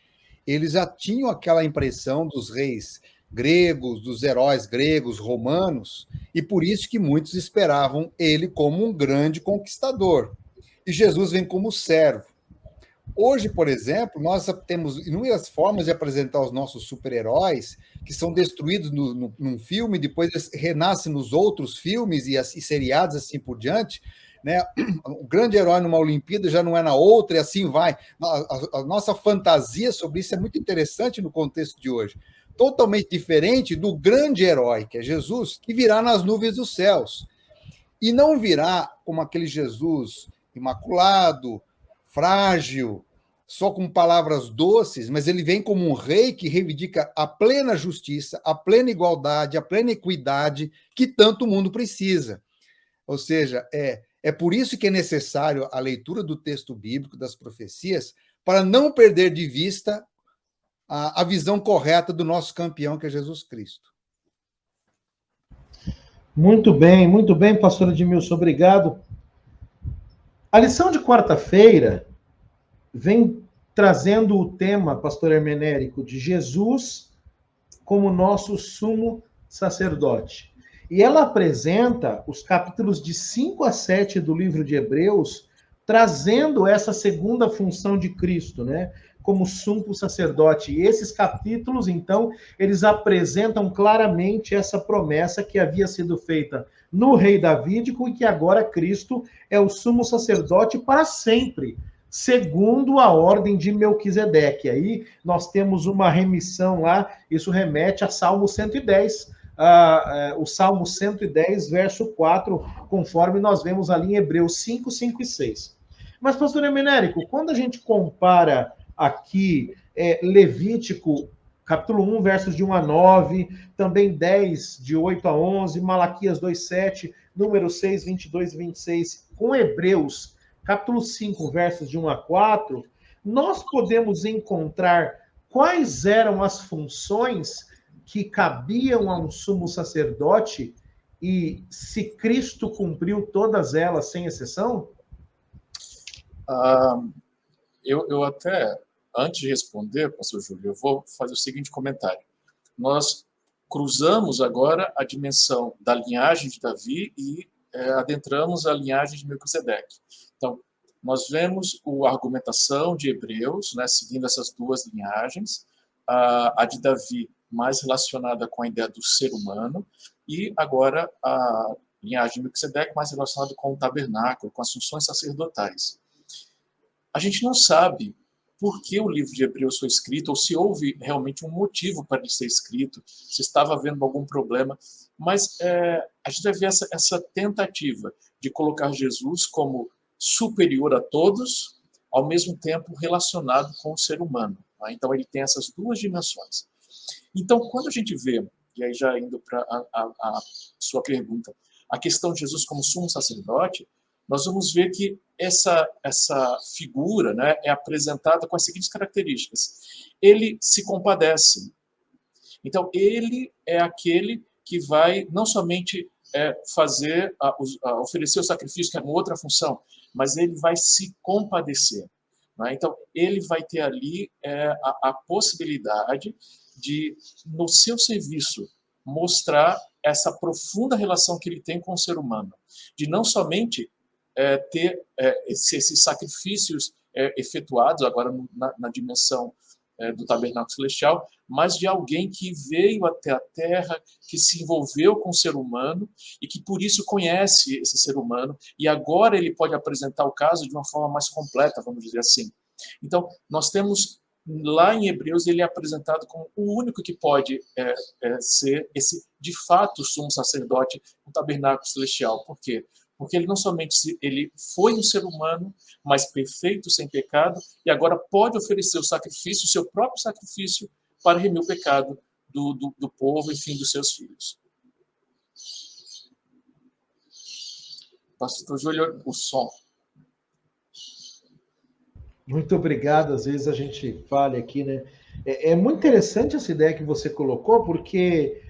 eles já tinham aquela impressão dos reis gregos, dos heróis gregos, romanos, e por isso que muitos esperavam ele como um grande conquistador. E Jesus vem como servo. Hoje, por exemplo, nós temos inúmeras formas de apresentar os nossos super-heróis que são destruídos num filme, depois eles renascem nos outros filmes e seriados assim por diante. Né? O grande herói numa Olimpíada já não é na outra, e assim vai. A nossa fantasia sobre isso é muito interessante no contexto de hoje. Totalmente diferente do grande herói, que é Jesus, que virá nas nuvens dos céus. E não virá como aquele Jesus imaculado, frágil, só com palavras doces, mas ele vem como um rei que reivindica a plena justiça, a plena igualdade, a plena equidade que tanto o mundo precisa. Ou seja, é por isso que é necessário a leitura do texto bíblico, das profecias, para não perder de vista a visão correta do nosso campeão, que é Jesus Cristo. Muito bem, pastor Edmilson, obrigado. A lição de quarta-feira vem trazendo o tema, pastor Hermenérico, de Jesus como nosso sumo sacerdote. E ela apresenta os capítulos de 5 a 7 do livro de Hebreus, trazendo essa segunda função de Cristo, né? Como sumo sacerdote. E esses capítulos, então, eles apresentam claramente essa promessa que havia sido feita no rei Davídico e que agora Cristo é o sumo sacerdote para sempre, segundo a ordem de Melquisedeque. Aí nós temos uma remissão lá, isso remete a Salmo 110, o Salmo 110, verso 4, conforme nós vemos ali em Hebreus 5, 5 e 6. Mas, pastor Hermenérico, quando a gente compara aqui Levítico, capítulo 1, versos de 1 a 9, também 10, de 8 a 11, Malaquias 2, 7, número 6, 22 e 26, com Hebreus, capítulo 5, versos de 1 a 4, nós podemos encontrar quais eram as funções que cabiam a um sumo sacerdote e se Cristo cumpriu todas elas sem exceção? Eu até, antes de responder, pastor Júlio, eu vou fazer o seguinte comentário. Nós cruzamos agora a dimensão da linhagem de Davi e adentramos a linhagem de Melquisedeque. Então, nós vemos a argumentação de Hebreus, né, seguindo essas duas linhagens, a de Davi mais relacionada com a ideia do ser humano, e agora a linhagem de Melquisedeque mais relacionada com o tabernáculo, com as funções sacerdotais. A gente não sabe por que o livro de Hebreus foi escrito, ou se houve realmente um motivo para ele ser escrito, se estava havendo algum problema, mas a gente vai ver essa tentativa de colocar Jesus como superior a todos, ao mesmo tempo relacionado com o ser humano. Tá? Então ele tem essas duas dimensões. Então, quando a gente vê, e aí já indo para a sua pergunta, a questão de Jesus como sumo sacerdote, nós vamos ver que essa figura, né, é apresentada com as seguintes características. Ele se compadece. Então, ele é aquele que vai não somente oferecer o sacrifício, que é uma outra função, mas ele vai se compadecer. Né? Então, ele vai ter ali a possibilidade de, no seu serviço, mostrar essa profunda relação que ele tem com o ser humano. De não somente ter esses sacrifícios efetuados agora na dimensão do tabernáculo celestial, mas de alguém que veio até a Terra, que se envolveu com o ser humano e que por isso conhece esse ser humano, e agora ele pode apresentar o caso de uma forma mais completa, vamos dizer assim. Então, nós temos lá em Hebreus, ele é apresentado como o único que pode ser esse, de fato, sumo sacerdote no tabernáculo celestial. Por quê? Porque ele não somente ele foi um ser humano, mas perfeito, sem pecado, e agora pode oferecer o sacrifício, o seu próprio sacrifício, para remir o pecado do povo, enfim, dos seus filhos. Pastor Júlio, o som. Muito obrigado. Às vezes a gente falha aqui, né? É muito interessante essa ideia que você colocou, porque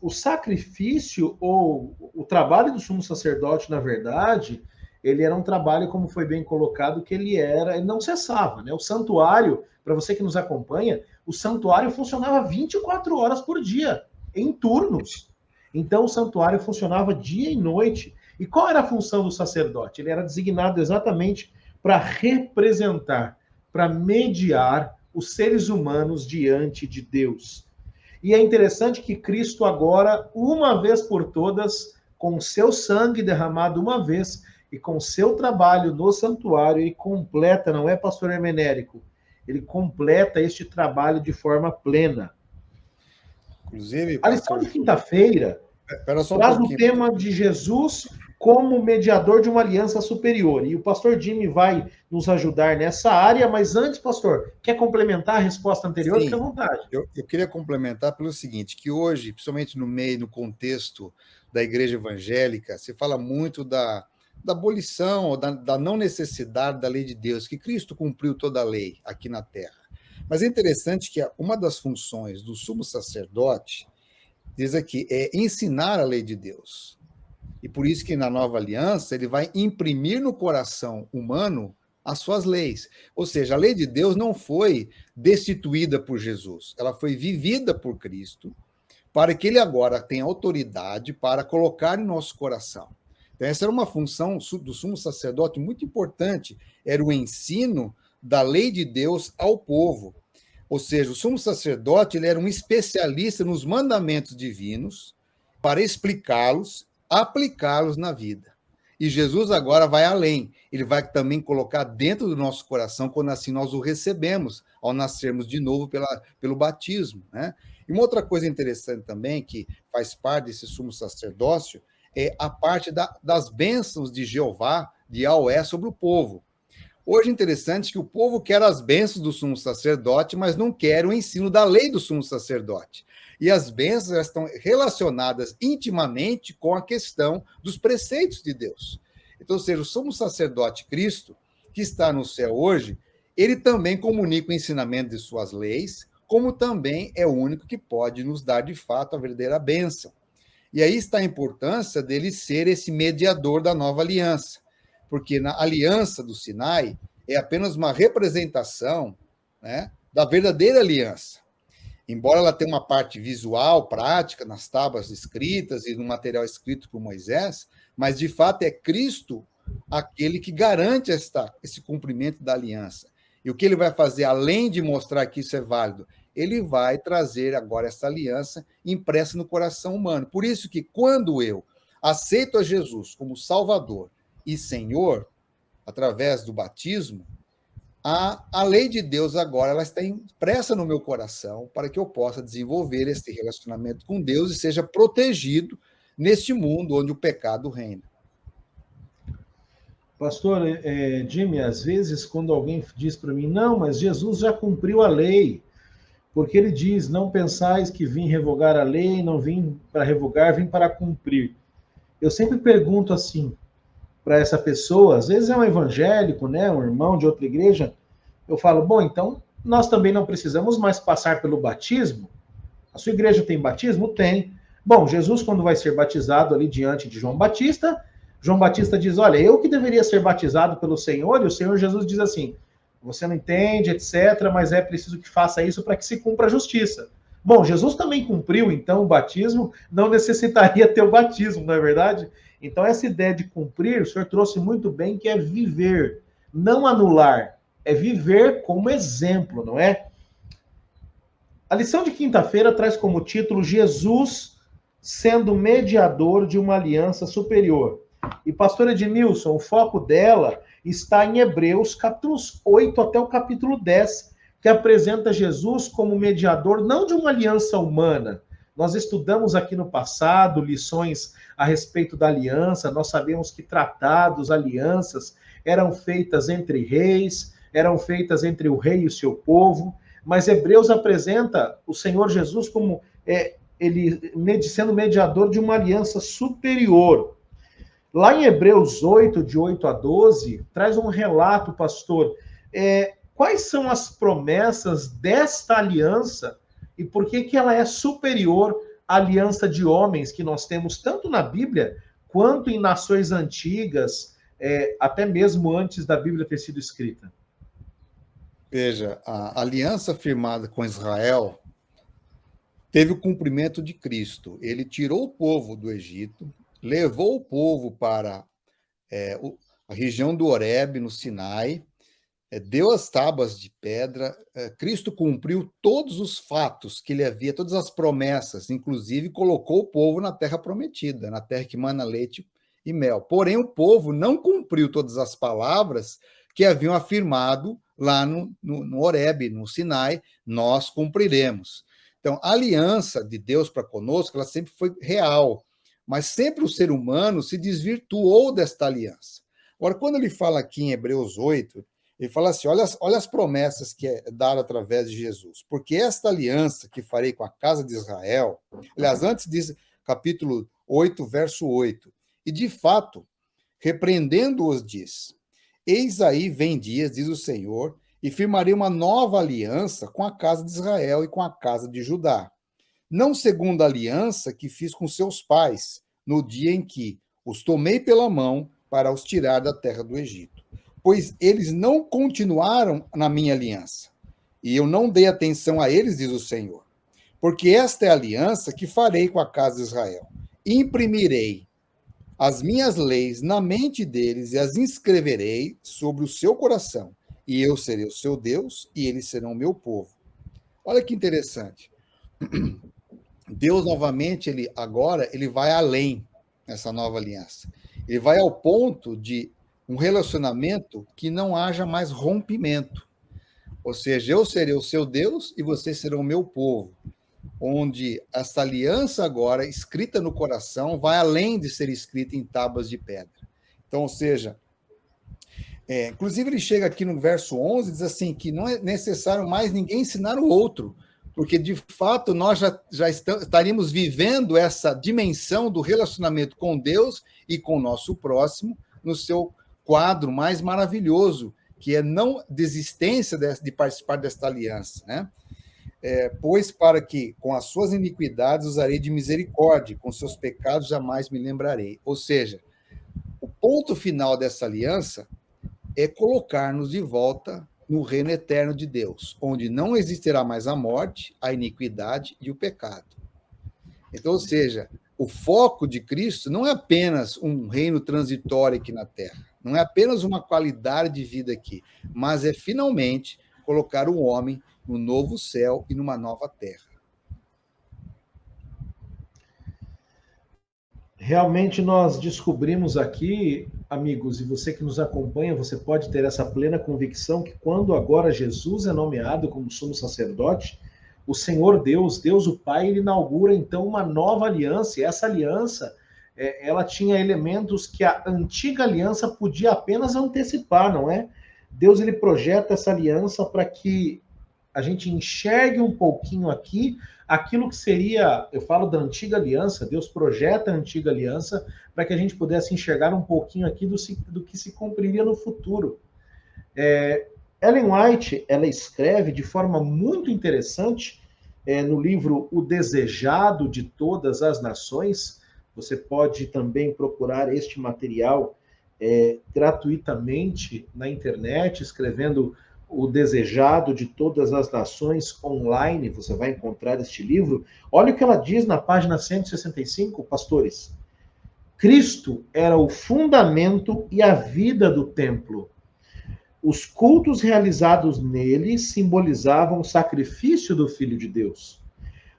o sacrifício ou o trabalho do sumo sacerdote, na verdade, ele era um trabalho, como foi bem colocado, que ele não cessava, né? O santuário, para você que nos acompanha, o santuário funcionava 24 horas por dia, em turnos. Então, o santuário funcionava dia e noite. E qual era a função do sacerdote? Ele era designado exatamente para representar, para mediar os seres humanos diante de Deus. E é interessante que Cristo agora, uma vez por todas, com seu sangue derramado uma vez e com seu trabalho no santuário, ele completa, não é, pastor Hermenérico? Ele completa este trabalho de forma plena. Inclusive, a lição de quinta-feira traz o tema de Jesus como mediador de uma aliança superior. E o pastor Jimmy vai nos ajudar nessa área, mas antes, pastor, quer complementar a resposta anterior? Sim, fique à vontade. Eu queria complementar pelo seguinte, que hoje, principalmente no contexto da igreja evangélica, se fala muito da abolição, da não necessidade da lei de Deus, que Cristo cumpriu toda a lei aqui na Terra. Mas é interessante que uma das funções do sumo sacerdote, diz aqui, é ensinar a lei de Deus. E por isso que na nova aliança ele vai imprimir no coração humano as suas leis. Ou seja, a lei de Deus não foi destituída por Jesus, ela foi vivida por Cristo, para que ele agora tenha autoridade para colocar em nosso coração. Então, essa era uma função do sumo sacerdote muito importante, era o ensino da lei de Deus ao povo. Ou seja, o sumo sacerdote ele era um especialista nos mandamentos divinos para explicá-los, aplicá-los na vida. E Jesus agora vai além. Ele vai também colocar dentro do nosso coração, quando assim nós o recebemos, ao nascermos de novo pelo batismo, né? E uma outra coisa interessante também, que faz parte desse sumo sacerdócio, é a parte das bênçãos de Jeová, de Yahweh, sobre o povo. Hoje é interessante que o povo quer as bênçãos do sumo sacerdote, mas não quer o ensino da lei do sumo sacerdote. E as bênçãos estão relacionadas intimamente com a questão dos preceitos de Deus. Então, ou seja, o sumo sacerdote Cristo, que está no céu hoje, ele também comunica o ensinamento de suas leis, como também é o único que pode nos dar, de fato, a verdadeira bênção. E aí está a importância dele ser esse mediador da nova aliança, porque na aliança do Sinai é apenas uma representação, né, da verdadeira aliança. Embora ela tenha uma parte visual, prática, nas tábuas escritas e no material escrito por Moisés, mas, de fato, é Cristo aquele que garante esse cumprimento da aliança. E o que ele vai fazer, além de mostrar que isso é válido, ele vai trazer agora essa aliança impressa no coração humano. Por isso que, quando eu aceito a Jesus como Salvador e Senhor, através do batismo, a lei de Deus agora ela está impressa no meu coração para que eu possa desenvolver esse relacionamento com Deus e seja protegido neste mundo onde o pecado reina. Pastor Jimmy, às vezes quando alguém diz para mim, não, mas Jesus já cumpriu a lei, porque ele diz, não pensais que vim revogar a lei, não vim para revogar, vim para cumprir. Eu sempre pergunto assim, para essa pessoa, às vezes é um evangélico, né, um irmão de outra igreja, eu falo, bom, então nós também não precisamos mais passar pelo batismo? A sua igreja tem batismo? Tem. Bom, Jesus, quando vai ser batizado ali diante de João Batista diz, olha, eu que deveria ser batizado pelo Senhor, e o Senhor Jesus diz assim, você não entende, etc., mas é preciso que faça isso para que se cumpra a justiça. Bom, Jesus também cumpriu, então, o batismo, não necessitaria ter o batismo, não é verdade? Então, essa ideia de cumprir, o senhor trouxe muito bem, que é viver, não anular, é viver como exemplo, não é? A lição de quinta-feira traz como título Jesus sendo mediador de uma aliança superior. E pastor Edmilson, o foco dela está em Hebreus, capítulos 8 até o capítulo 10, que apresenta Jesus como mediador não de uma aliança humana. Nós estudamos aqui no passado lições a respeito da aliança, nós sabemos que tratados, alianças eram feitas entre reis, eram feitas entre o rei e o seu povo, mas Hebreus apresenta o Senhor Jesus como ele sendo mediador de uma aliança superior. Lá em Hebreus 8, de 8 a 12, traz um relato, pastor, quais são as promessas desta aliança e por que ela é superior à aliança de homens que nós temos tanto na Bíblia quanto em nações antigas, até mesmo antes da Bíblia ter sido escrita? Veja, a aliança firmada com Israel teve o cumprimento de Cristo. Ele tirou o povo do Egito, levou o povo para a região do Horebe, no Sinai, deu as tábuas de pedra. Cristo cumpriu todos os fatos que ele havia, todas as promessas, inclusive colocou o povo na terra prometida, na terra que mana leite e mel. Porém, o povo não cumpriu todas as palavras que haviam afirmado lá no Horebe, no Sinai, nós cumpriremos. Então, a aliança de Deus para conosco, ela sempre foi real, mas sempre o ser humano se desvirtuou desta aliança. Agora, quando ele fala aqui em Hebreus 8, ele fala assim, olha as promessas que é dada através de Jesus, porque esta aliança que farei com a casa de Israel, aliás, antes diz capítulo 8, verso 8, e de fato, repreendendo-os diz, eis aí vem dias, diz o Senhor, e firmarei uma nova aliança com a casa de Israel e com a casa de Judá. Não segundo a aliança que fiz com seus pais, no dia em que os tomei pela mão para os tirar da terra do Egito. Pois eles não continuaram na minha aliança, e eu não dei atenção a eles, diz o Senhor. Porque esta é a aliança que farei com a casa de Israel. Imprimirei as minhas leis na mente deles e as inscreverei sobre o seu coração. E eu serei o seu Deus e eles serão o meu povo. Olha que interessante. Deus, novamente, ele vai além nessa nova aliança. Ele vai ao ponto de um relacionamento que não haja mais rompimento. Ou seja, eu serei o seu Deus e vocês serão o meu povo. Onde essa aliança agora, escrita no coração, vai além de ser escrita em tábuas de pedra. Então, ou seja, inclusive ele chega aqui no verso 11 e diz assim, que não é necessário mais ninguém ensinar o outro, porque de fato nós já estaríamos vivendo essa dimensão do relacionamento com Deus e com o nosso próximo no seu quadro mais maravilhoso, que é não desistência de participar desta aliança, né? Pois para que com as suas iniquidades usarei de misericórdia, com seus pecados jamais me lembrarei. Ou seja, o ponto final dessa aliança é colocar-nos de volta no reino eterno de Deus, onde não existirá mais a morte, a iniquidade e o pecado. Então, ou seja, o foco de Cristo não é apenas um reino transitório aqui na Terra, não é apenas uma qualidade de vida aqui, mas é finalmente colocar o homem no novo céu e numa nova terra. Realmente nós descobrimos aqui, amigos, e você que nos acompanha, você pode ter essa plena convicção que quando agora Jesus é nomeado como sumo sacerdote, o Senhor Deus, Deus o Pai, ele inaugura então uma nova aliança, e essa aliança, ela tinha elementos que a antiga aliança podia apenas antecipar, não é? Deus, ele projeta essa aliança para que a gente enxergue um pouquinho aqui aquilo que seria, eu falo da antiga aliança, Deus projeta a antiga aliança para que a gente pudesse enxergar um pouquinho aqui do que se cumpriria no futuro. Ellen White, ela escreve de forma muito interessante no livro O Desejado de Todas as Nações. Você pode também procurar este material gratuitamente na internet, escrevendo O Desejado de Todas as Nações online, você vai encontrar este livro. Olha o que ela diz na página 165, pastores. Cristo era o fundamento e a vida do templo. Os cultos realizados nele simbolizavam o sacrifício do Filho de Deus.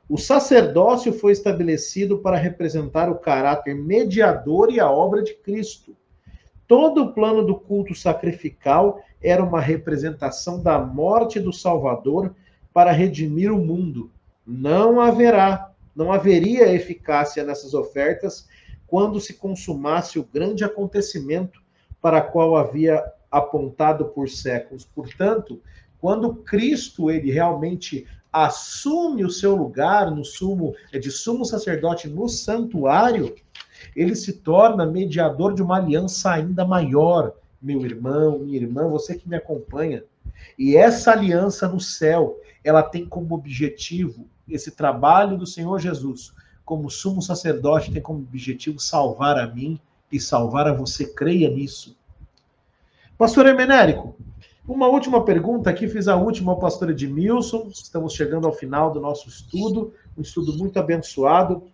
O sacerdócio foi estabelecido para representar o caráter mediador e a obra de Cristo. Todo o plano do culto sacrificial era uma representação da morte do Salvador para redimir o mundo. Não haveria eficácia nessas ofertas quando se consumasse o grande acontecimento para o qual havia apontado por séculos. Portanto, quando Cristo ele realmente assume o seu lugar de sumo sacerdote no santuário, ele se torna mediador de uma aliança ainda maior, meu irmão, minha irmã, você que me acompanha. E essa aliança no céu, ela tem como objetivo, esse trabalho do Senhor Jesus, como sumo sacerdote, tem como objetivo salvar a mim e salvar a você. Creia nisso. Pastor Emenérico, uma última pergunta aqui, fiz a última ao pastor Edmilson, estamos chegando ao final do nosso estudo, um estudo muito abençoado.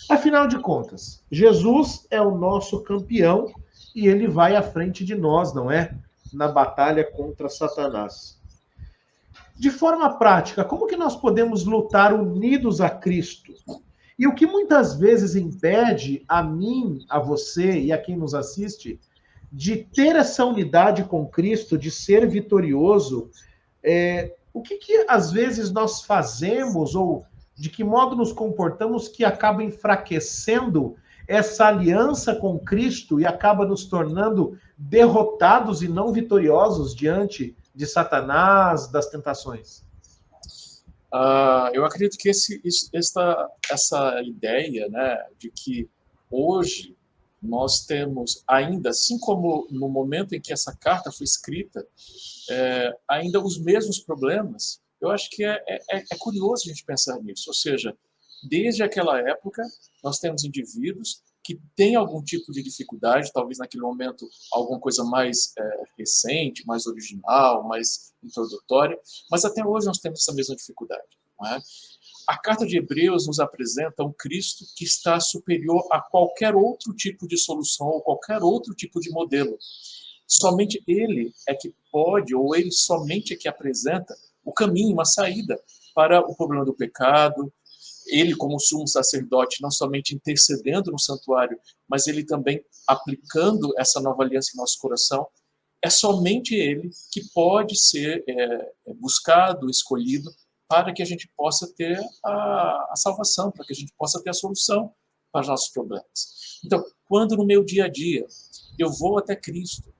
Afinal de contas, Jesus é o nosso campeão e ele vai à frente de nós, não é? Na batalha contra Satanás. De forma prática, como que nós podemos lutar unidos a Cristo? E o que muitas vezes impede a mim, a você e a quem nos assiste de ter essa unidade com Cristo, de ser vitorioso, o que às vezes nós fazemos ou de que modo nos comportamos que acaba enfraquecendo essa aliança com Cristo e acaba nos tornando derrotados e não vitoriosos diante de Satanás, das tentações? Eu acredito que essa ideia, né, de que hoje nós temos ainda, assim como no momento em que essa carta foi escrita, ainda os mesmos problemas. Eu acho que é curioso a gente pensar nisso. Ou seja, desde aquela época, nós temos indivíduos que têm algum tipo de dificuldade, talvez naquele momento alguma coisa mais recente, mais original, mais introdutória, mas até hoje nós temos essa mesma dificuldade. Não é? A carta de Hebreus nos apresenta um Cristo que está superior a qualquer outro tipo de solução ou qualquer outro tipo de modelo. Somente Ele é que pode, ou Ele somente é que apresenta o caminho, uma saída para o problema do pecado. Ele, como sumo sacerdote, não somente intercedendo no santuário, mas ele também aplicando essa nova aliança em nosso coração. É somente ele que pode ser buscado, escolhido, para que a gente possa ter a salvação, para que a gente possa ter a solução para os nossos problemas. Então, quando no meu dia a dia eu vou até Cristo,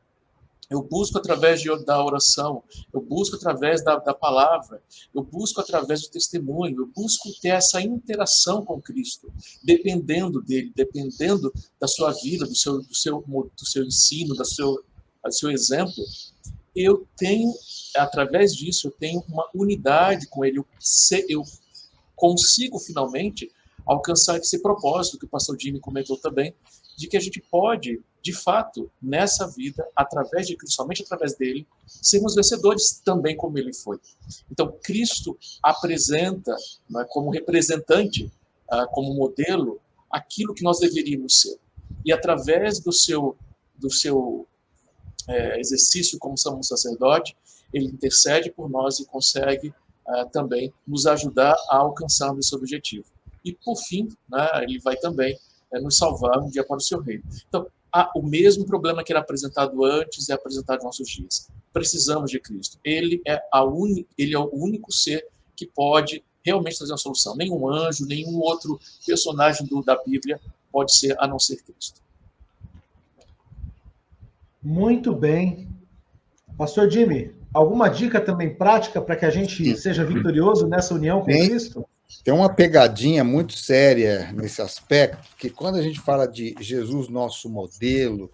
eu busco através da oração, eu busco através da palavra, eu busco através do testemunho, eu busco ter essa interação com Cristo, dependendo dele, dependendo da sua vida, do seu ensino, do seu exemplo. Eu tenho, através disso, eu tenho uma unidade com ele, eu consigo finalmente alcançar esse propósito que o pastor Jimmy comentou também, de que a gente pode, de fato, nessa vida, através de Cristo, somente através dele, sermos vencedores também como ele foi. Então, Cristo apresenta, né, como representante, como modelo, aquilo que nós deveríamos ser. E através do seu exercício como sumo sacerdote, ele intercede por nós e consegue também nos ajudar a alcançarmos esse objetivo. E, por fim, né, ele vai também nos salvar um dia para o seu reino. Então, o mesmo problema que era apresentado antes é apresentado nos nossos dias. Precisamos de Cristo. Ele é o único ser que pode realmente trazer uma solução. Nenhum anjo, nenhum outro personagem da Bíblia pode ser a não ser Cristo. Muito bem. Pastor Jimmy, alguma dica também prática para que a gente seja vitorioso nessa união com Cristo? Tem uma pegadinha muito séria nesse aspecto, porque quando a gente fala de Jesus, nosso modelo,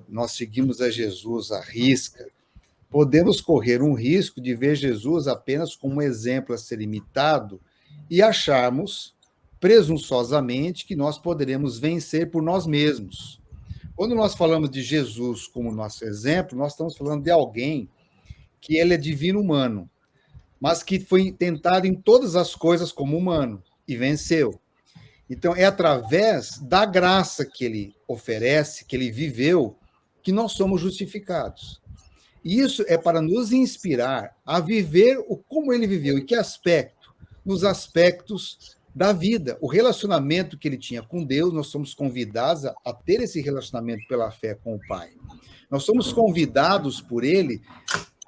nós seguimos a Jesus à risca, podemos correr um risco de ver Jesus apenas como um exemplo a ser imitado e acharmos, presunçosamente, que nós poderemos vencer por nós mesmos. Quando nós falamos de Jesus como nosso exemplo, nós estamos falando de alguém que ele é divino humano, mas que foi tentado em todas as coisas como humano e venceu. Então, é através da graça que ele oferece, que ele viveu, que nós somos justificados. E isso é para nos inspirar a viver como ele viveu. Em que aspecto? Nos aspectos da vida. O relacionamento que ele tinha com Deus, nós somos convidados a ter esse relacionamento pela fé com o Pai. Nós somos convidados por ele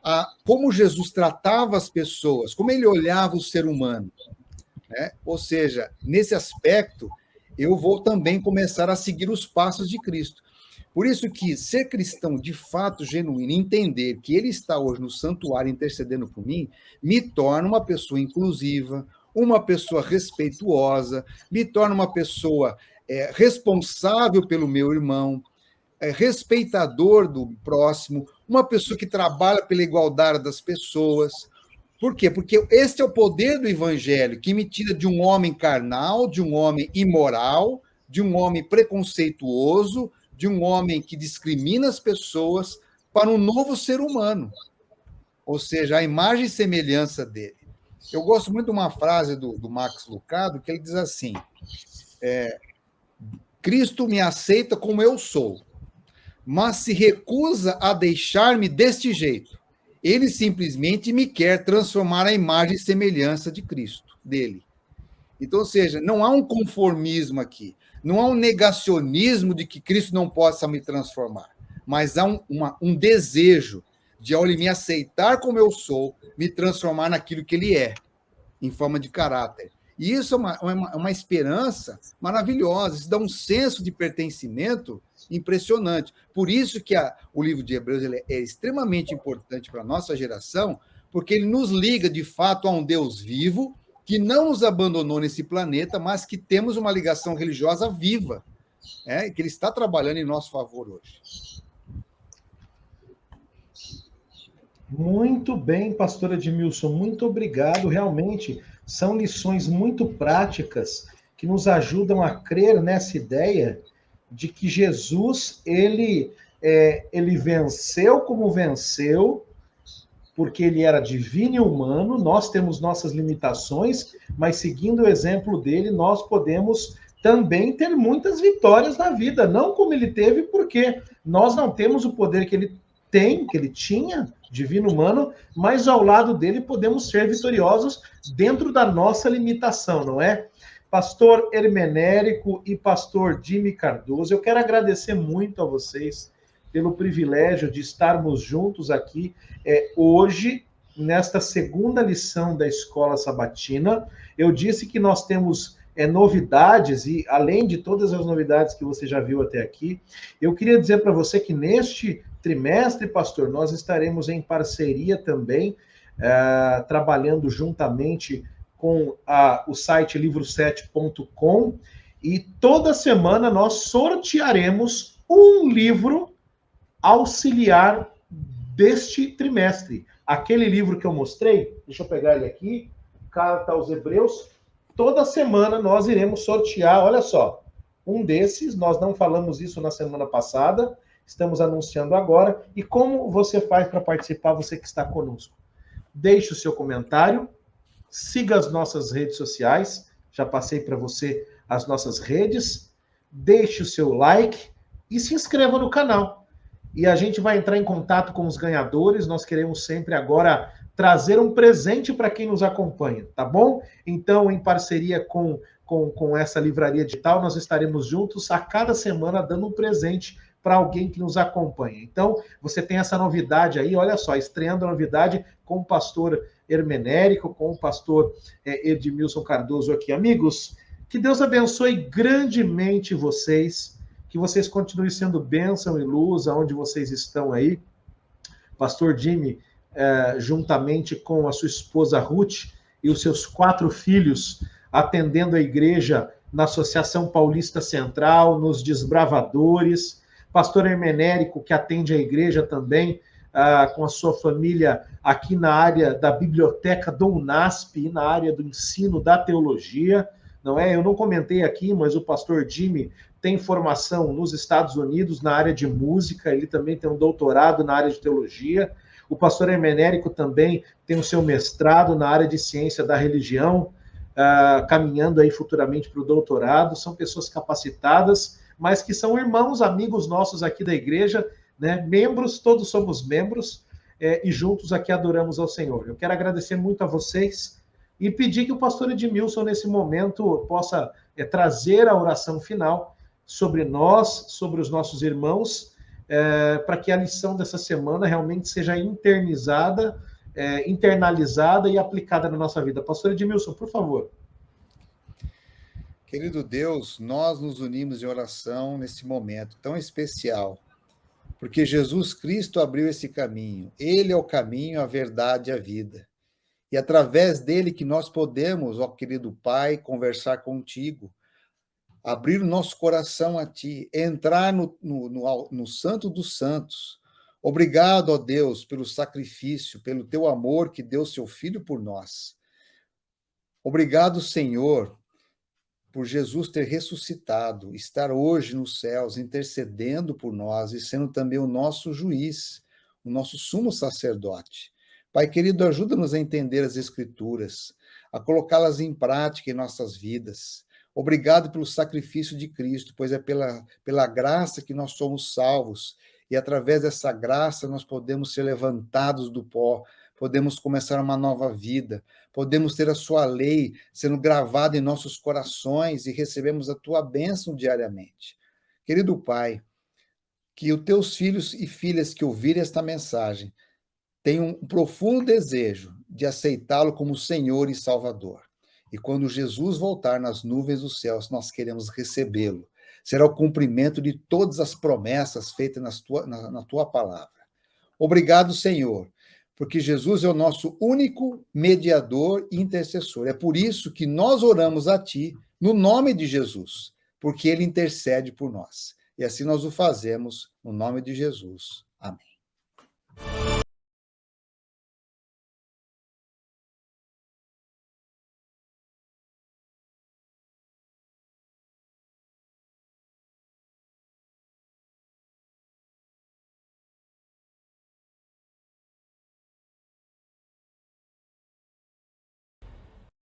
a como Jesus tratava as pessoas, como ele olhava o ser humano. Né? Ou seja, nesse aspecto, eu vou também começar a seguir os passos de Cristo. Por isso que ser cristão de fato genuíno, entender que ele está hoje no santuário intercedendo por mim, me torna uma pessoa inclusiva, uma pessoa respeituosa, me torna uma pessoa responsável pelo meu irmão, respeitador do próximo, uma pessoa que trabalha pela igualdade das pessoas. Por quê? Porque este é o poder do evangelho, que me tira de um homem carnal, de um homem imoral, de um homem preconceituoso, de um homem que discrimina as pessoas, para um novo ser humano. Ou seja, a imagem e semelhança dele. Eu gosto muito de uma frase do Max Lucado, que ele diz assim, Cristo me aceita como eu sou, mas se recusa a deixar-me deste jeito. Ele simplesmente me quer transformar a imagem e semelhança de Cristo, dele. Então, ou seja, não há um conformismo aqui, não há um negacionismo de que Cristo não possa me transformar, mas há um desejo de, ao ele me aceitar como eu sou, me transformar naquilo que ele é, em forma de caráter. E isso é uma esperança maravilhosa, isso dá um senso de pertencimento impressionante. Por isso que o livro de Hebreus ele é extremamente importante para a nossa geração, porque ele nos liga, de fato, a um Deus vivo, que não nos abandonou nesse planeta, mas que temos uma ligação religiosa viva, que ele está trabalhando em nosso favor hoje. Muito bem, pastor Edmilson, muito obrigado. Realmente, são lições muito práticas que nos ajudam a crer nessa ideia de que Jesus, ele venceu como venceu, porque ele era divino e humano, nós temos nossas limitações, mas seguindo o exemplo dele, nós podemos também ter muitas vitórias na vida, não como ele teve, porque nós não temos o poder que ele tem, que ele tinha, divino humano, mas ao lado dele podemos ser vitoriosos dentro da nossa limitação, não é? Pastor Hermenérico e pastor Jimmy Cardoso, eu quero agradecer muito a vocês pelo privilégio de estarmos juntos aqui hoje, nesta segunda lição da Escola Sabatina. Eu disse que nós temos novidades, e além de todas as novidades que você já viu até aqui, eu queria dizer para você que neste trimestre, pastor, nós estaremos em parceria também, trabalhando juntamente com o site livro7.com, e toda semana nós sortearemos um livro auxiliar deste trimestre. Aquele livro que eu mostrei, deixa eu pegar ele aqui, Carta aos Hebreus, toda semana nós iremos sortear, olha só, um desses, nós não falamos isso na semana passada, estamos anunciando agora. E como você faz para participar, você que está conosco? Deixe o seu comentário, siga as nossas redes sociais, já passei para você as nossas redes, deixe o seu like e se inscreva no canal. E a gente vai entrar em contato com os ganhadores, nós queremos sempre agora trazer um presente para quem nos acompanha, tá bom? Então, em parceria com essa livraria digital, nós estaremos juntos a cada semana dando um presente para alguém que nos acompanha. Então, você tem essa novidade aí, olha só, estreando a novidade com o pastor Hermenérico, com o pastor Edmilson Cardoso aqui. Amigos, que Deus abençoe grandemente vocês, que vocês continuem sendo bênção e luz aonde vocês estão aí. Pastor Jimmy, juntamente com a sua esposa Ruth e os seus 4 filhos, atendendo a igreja na Associação Paulista Central, nos Desbravadores. Pastor Hermenérico, que atende a igreja também, com a sua família aqui na área da biblioteca do UNASP e na área do ensino da teologia, não é? Eu não comentei aqui, mas o pastor Jimmy tem formação nos Estados Unidos na área de música, ele também tem um doutorado na área de teologia. O pastor Hermenérico também tem o seu mestrado na área de ciência da religião. caminhando aí futuramente para o doutorado, são pessoas capacitadas, mas que são irmãos, amigos nossos aqui da igreja, né? Membros, todos somos membros, e juntos aqui adoramos ao Senhor. Eu quero agradecer muito a vocês e pedir que o pastor Edmilson, nesse momento, possa trazer a oração final sobre nós, sobre os nossos irmãos, para que a lição dessa semana realmente seja internalizada e aplicada na nossa vida. Pastor Edmilson, por favor. Querido Deus, nós nos unimos em oração nesse momento tão especial, porque Jesus Cristo abriu esse caminho. Ele é o caminho, a verdade e a vida. E através dele que nós podemos, ó querido Pai, conversar contigo, abrir o nosso coração a ti, entrar no Santo dos Santos. Obrigado, ó Deus, pelo sacrifício, pelo teu amor que deu seu Filho por nós. Obrigado, Senhor, por Jesus ter ressuscitado, estar hoje nos céus, intercedendo por nós e sendo também o nosso juiz, o nosso sumo sacerdote. Pai querido, ajuda-nos a entender as Escrituras, a colocá-las em prática em nossas vidas. Obrigado pelo sacrifício de Cristo, pois é pela graça que nós somos salvos, e através dessa graça nós podemos ser levantados do pó, podemos começar uma nova vida, podemos ter a sua lei sendo gravada em nossos corações e recebemos a tua bênção diariamente. Querido Pai, que os teus filhos e filhas que ouvirem esta mensagem tenham um profundo desejo de aceitá-lo como Senhor e Salvador. E quando Jesus voltar nas nuvens dos céus, nós queremos recebê-lo. Será o cumprimento de todas as promessas feitas na tua palavra. Obrigado, Senhor, porque Jesus é o nosso único mediador e intercessor. É por isso que nós oramos a ti, no nome de Jesus, porque ele intercede por nós. E assim nós o fazemos, no nome de Jesus. Amém.